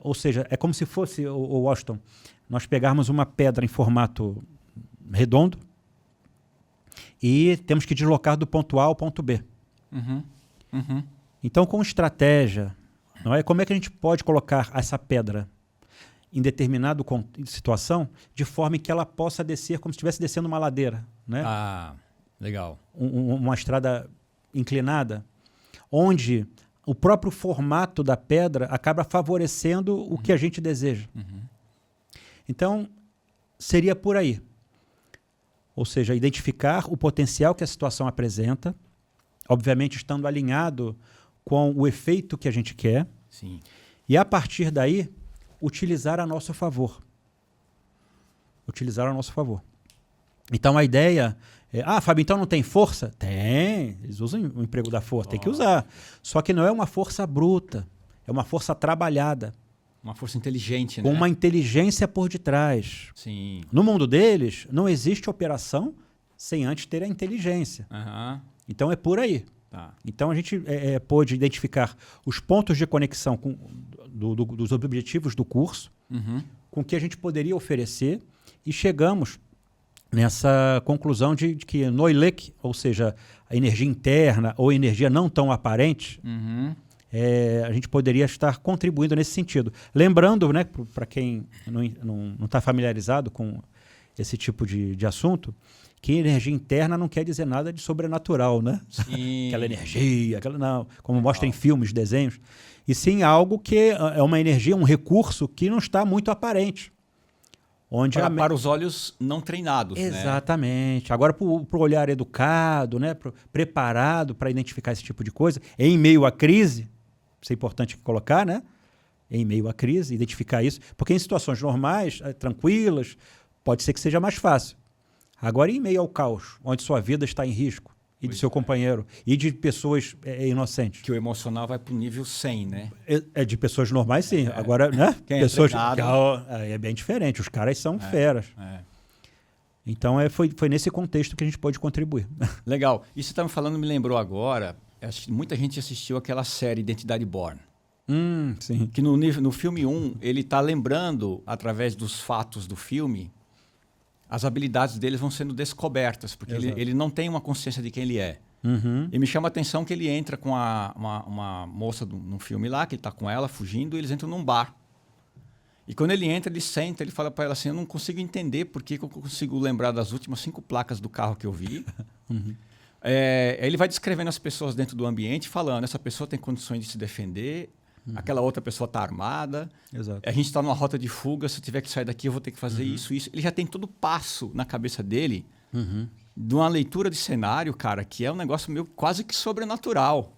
S2: Ou seja, é como se fosse, o Washington, nós pegarmos uma pedra em formato redondo e temos que deslocar do ponto A ao ponto B. Então, com estratégia, como é que a gente pode colocar essa pedra em determinada situação de forma que ela possa descer como se estivesse descendo uma ladeira. Né?
S1: Legal.
S2: Uma estrada inclinada, onde o próprio formato da pedra acaba favorecendo o que a gente deseja. Então, seria por aí. Ou seja, identificar o potencial que a situação apresenta, obviamente estando alinhado com o efeito que a gente quer, e a partir daí, utilizar a nosso favor. Utilizar a nosso favor. Então, a ideia Fábio, então não tem força? Tem, eles usam o emprego da força, tem que usar. Só que não é uma força bruta, é uma força trabalhada.
S1: Uma força inteligente, né?
S2: Com uma inteligência por detrás.
S1: Sim.
S2: No mundo deles, não existe operação sem antes ter a inteligência. Então é por aí. Tá. Então a gente pôde identificar os pontos de conexão dos objetivos do curso, com o que a gente poderia oferecer, e chegamos nessa conclusão de que Noilek, ou seja, a energia interna ou energia não tão aparente, a gente poderia estar contribuindo nesse sentido. Lembrando, né, para quem não está familiarizado com esse tipo de assunto, que energia interna não quer dizer nada de sobrenatural, né? Aquela energia, não, como mostra em filmes, desenhos. E sim algo que é uma energia, um recurso que não está muito aparente. Onde
S1: para os olhos não treinados.
S2: Exatamente. Né? Agora, para o olhar educado, né? Preparado para identificar esse tipo de coisa, em meio à crise, isso é importante colocar, né? em meio à crise, identificar isso, porque em situações normais, tranquilas, pode ser que seja mais fácil. Agora, em meio ao caos, onde sua vida está em risco, e de seu companheiro, e de pessoas inocentes.
S1: Que o emocional vai para o nível 100, né?
S2: De pessoas normais, sim. Agora, né?
S1: Quem
S2: pessoas
S1: é
S2: bem diferente. Os caras são feras. Então, foi nesse contexto que a gente pode contribuir.
S1: Legal. Isso que você está me falando me lembrou agora. Muita gente assistiu aquela série Identidade Born.
S2: Sim.
S1: Que no filme 1, ele está lembrando, através dos fatos do filme, as habilidades deles vão sendo descobertas, porque ele não tem uma consciência de quem ele é. E me chama a atenção que ele entra com uma moça num filme lá, que ele está com ela, fugindo, e eles entram num bar. E quando ele entra, ele senta, ele fala para ela assim, eu não consigo entender por que eu consigo lembrar das últimas 5 placas do carro que eu vi. Ele vai descrevendo as pessoas dentro do ambiente, falando, essa pessoa tem condições de se defender, aquela outra pessoa está armada, a gente está numa rota de fuga, se eu tiver que sair daqui eu vou ter que fazer isso. Ele já tem todo o passo na cabeça dele de uma leitura de cenário, cara, que é um negócio meio quase que sobrenatural.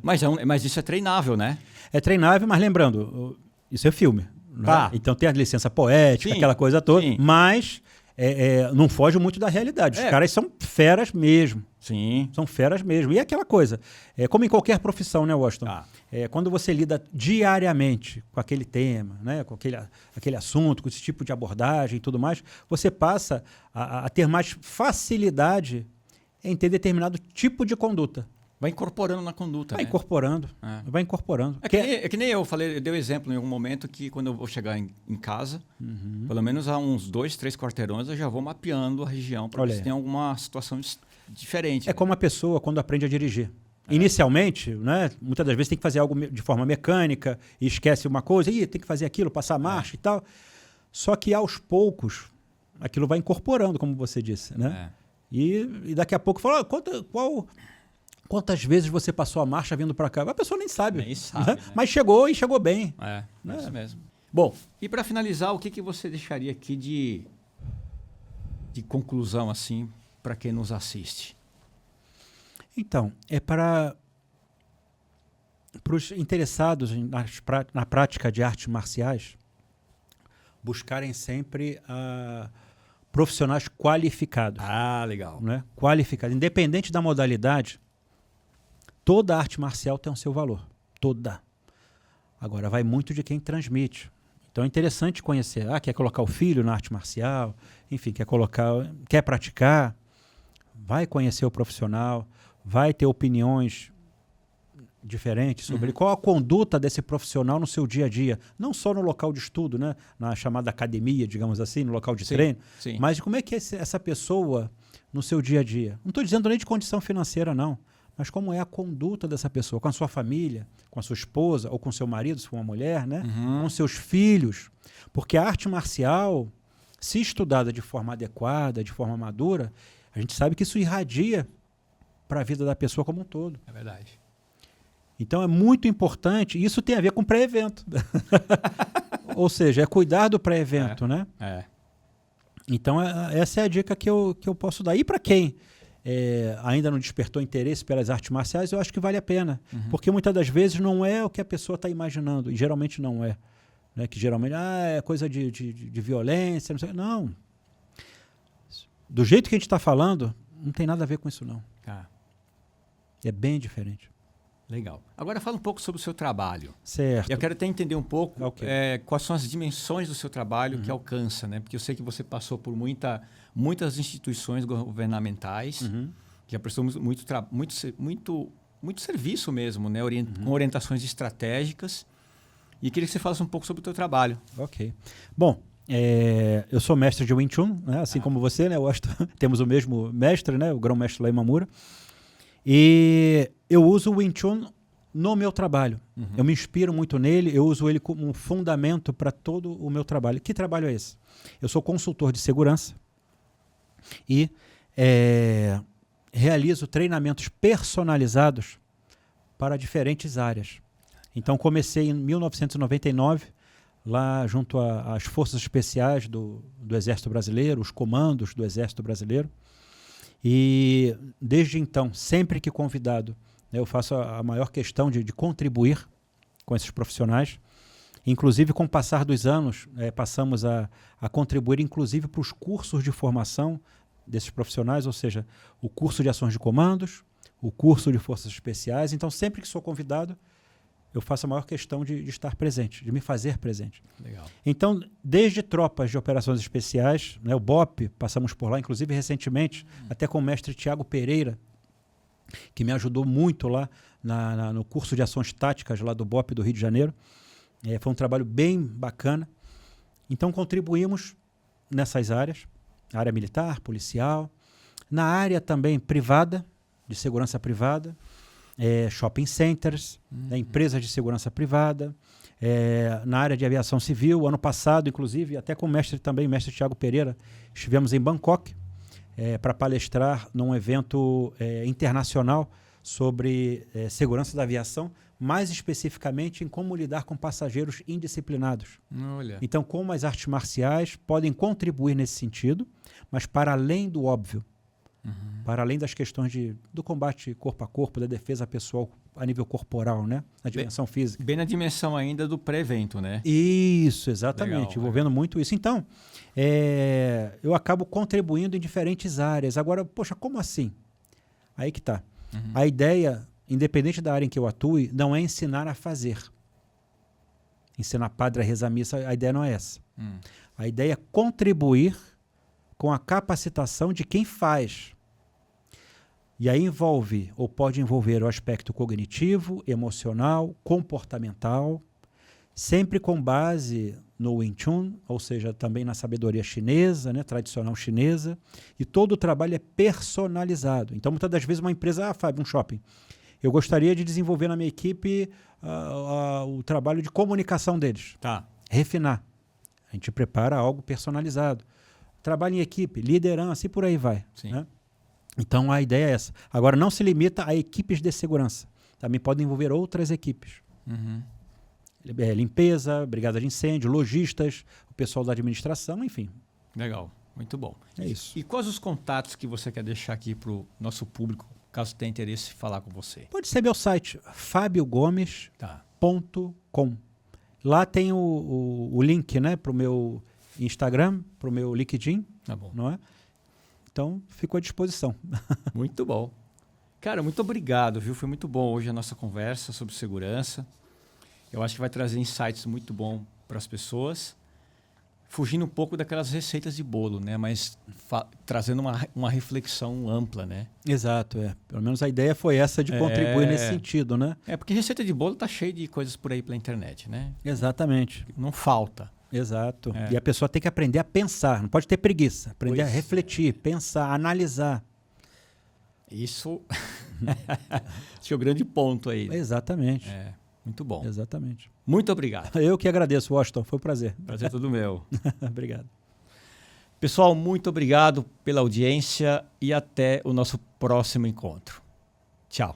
S1: mas isso é treinável, né?
S2: É treinável, mas lembrando, isso é filme.
S1: Tá.
S2: Né? Então tem a licença poética, sim, aquela coisa toda, sim, mas não foge muito da realidade. Os caras são feras mesmo.
S1: Sim.
S2: São feras mesmo. E aquela coisa, como em qualquer profissão, né, Washington? Quando você lida diariamente com aquele tema, né, com aquele assunto, com esse tipo de abordagem e tudo mais, você passa a ter mais facilidade em ter determinado tipo de conduta.
S1: Vai incorporando na conduta,
S2: vai,
S1: né?
S2: Incorporando. Vai incorporando.
S1: É que nem eu falei, eu dei um exemplo em algum momento que quando eu vou chegar em casa, pelo menos há uns 2, 3 quarteirões, eu já vou mapeando a região para ver se tem alguma situação diferente.
S2: É como a pessoa quando aprende a dirigir. Inicialmente, né, muitas das vezes tem que fazer algo de forma mecânica e esquece uma coisa, tem que fazer aquilo, passar a marcha e tal. Só que aos poucos, aquilo vai incorporando, como você disse. Né? E daqui a pouco fala, quantas vezes você passou a marcha vindo para cá? A pessoa nem sabe.
S1: Nem sabe, né?
S2: Mas chegou e chegou bem.
S1: É isso mesmo. Bom, e para finalizar, o que você deixaria aqui de conclusão assim para quem nos assiste?
S2: Então, é para os interessados na prática de artes marciais buscarem sempre profissionais qualificados.
S1: Legal.
S2: Né? Qualificados. Independente da modalidade, toda arte marcial tem o seu valor. Toda. Agora, vai muito de quem transmite. Então, é interessante conhecer. Quer colocar o filho na arte marcial, enfim, quer praticar, vai conhecer o profissional, vai ter opiniões diferentes sobre qual a conduta desse profissional no seu dia a dia. Não só no local de estudo, né? Na chamada academia, digamos assim, no local de treino, mas como é que é essa pessoa no seu dia a dia. Não estou dizendo nem de condição financeira, não. Mas como é a conduta dessa pessoa, com a sua família, com a sua esposa, ou com seu marido, se for uma mulher, né? Com seus filhos. Porque a arte marcial, se estudada de forma adequada, de forma madura, a gente sabe que isso irradia para a vida da pessoa como um todo.
S1: É verdade.
S2: Então é muito importante, e isso tem a ver com pré-evento. Ou seja, é cuidar do pré-evento, né? Então essa é a dica que eu posso dar. E para quem ainda não despertou interesse pelas artes marciais, eu acho que vale a pena. Porque muitas das vezes não é o que a pessoa está imaginando, e geralmente não é. Né? Que geralmente é coisa de violência, não sei. Não. Do jeito que a gente está falando, não tem nada a ver com isso, não. É bem diferente.
S1: Legal. Agora fala um pouco sobre o seu trabalho.
S2: Certo.
S1: Eu quero até entender um pouco quais são as dimensões do seu trabalho que alcança, né? Porque eu sei que você passou por muitas instituições governamentais, que já prestou muito serviço mesmo, né? Com orientações estratégicas. E queria que você falasse um pouco sobre o seu trabalho.
S2: Ok. Bom, eu sou mestre de Wing Chun, né? Assim como você, né? Temos o mesmo mestre, né? O grão-mestre Lai Mamura. E eu uso o Wing Chun no meu trabalho. Eu me inspiro muito nele, eu uso ele como um fundamento para todo o meu trabalho. Que trabalho é esse? Eu sou consultor de segurança e realizo treinamentos personalizados para diferentes áreas. Então, comecei em 1999, lá junto às forças especiais do Exército Brasileiro, os comandos do Exército Brasileiro. E desde então, sempre que convidado, eu faço a maior questão de contribuir com esses profissionais. Inclusive, com o passar dos anos, passamos a contribuir, inclusive, para os cursos de formação desses profissionais, ou seja, o curso de ações de comandos, o curso de forças especiais. Então, sempre que sou convidado, eu faço a maior questão de estar presente, de me fazer presente.
S1: Legal.
S2: Então, desde tropas de operações especiais, né, o BOP, passamos por lá, inclusive recentemente, até com o mestre Tiago Pereira, que me ajudou muito lá no curso de ações táticas lá do BOP do Rio de Janeiro. Foi um trabalho bem bacana. Então, contribuímos nessas áreas, área militar, policial, na área também privada, de segurança privada, shopping centers, empresas de segurança privada, na área de aviação civil. Ano passado, inclusive, até com o mestre Tiago Pereira, estivemos em Bangkok para palestrar num evento internacional sobre segurança da aviação, mais especificamente em como lidar com passageiros indisciplinados.
S1: Olha.
S2: Então, como as artes marciais podem contribuir nesse sentido, mas para além do óbvio, para além das questões do combate corpo a corpo, da defesa pessoal a nível corporal, né? Na dimensão física.
S1: Bem na dimensão ainda do pré-evento, né?
S2: Isso, exatamente,
S1: Legal,
S2: envolvendo muito isso. Então, eu acabo contribuindo em diferentes áreas. Agora, poxa, como assim? Aí que tá. A ideia, independente da área em que eu atue, não é ensinar a fazer. Ensinar padre a rezar a missa, a ideia não é essa. A ideia é contribuir com a capacitação de quem faz. E aí envolve, ou pode envolver, o aspecto cognitivo, emocional, comportamental, sempre com base no Wing Chun, ou seja, também na sabedoria chinesa, né, tradicional chinesa, e todo o trabalho é personalizado. Então, muitas das vezes, uma empresa, Fábio, um shopping, eu gostaria de desenvolver na minha equipe o trabalho de comunicação deles.
S1: Tá.
S2: Refinar. A gente prepara algo personalizado. Trabalho em equipe, liderança e por aí vai.
S1: Sim.
S2: Né? Então, a ideia é essa. Agora, não se limita a equipes de segurança. Também podem envolver outras equipes. Limpeza, brigada de incêndio, lojistas, o pessoal da administração, enfim.
S1: Legal, muito bom.
S2: É isso.
S1: E quais os contatos que você quer deixar aqui para o nosso público, caso tenha interesse em falar com você?
S2: Pode ser meu site, fabiogomes.com. Lá tem o link, né, para o meu Instagram, para o meu LinkedIn.
S1: Tá bom.
S2: Não é? Então, fico à disposição.
S1: Muito bom. Cara, muito obrigado, viu? Foi muito bom hoje a nossa conversa sobre segurança. Eu acho que vai trazer insights muito bons para as pessoas, fugindo um pouco daquelas receitas de bolo, né? Mas trazendo uma reflexão ampla, né?
S2: Exato, Pelo menos a ideia foi essa de contribuir nesse sentido, né?
S1: Porque receita de bolo tá cheia de coisas por aí pela internet, né?
S2: Exatamente.
S1: Não falta.
S2: Exato. E a pessoa tem que aprender a pensar, não pode ter preguiça. Aprender a refletir, pensar, analisar.
S1: Isso esse é o grande ponto aí.
S2: Exatamente.
S1: Muito bom.
S2: Exatamente.
S1: Muito obrigado.
S2: Eu que agradeço, Washington. Foi um prazer.
S1: Prazer todo meu.
S2: Obrigado.
S1: Pessoal, muito obrigado pela audiência e até o nosso próximo encontro. Tchau.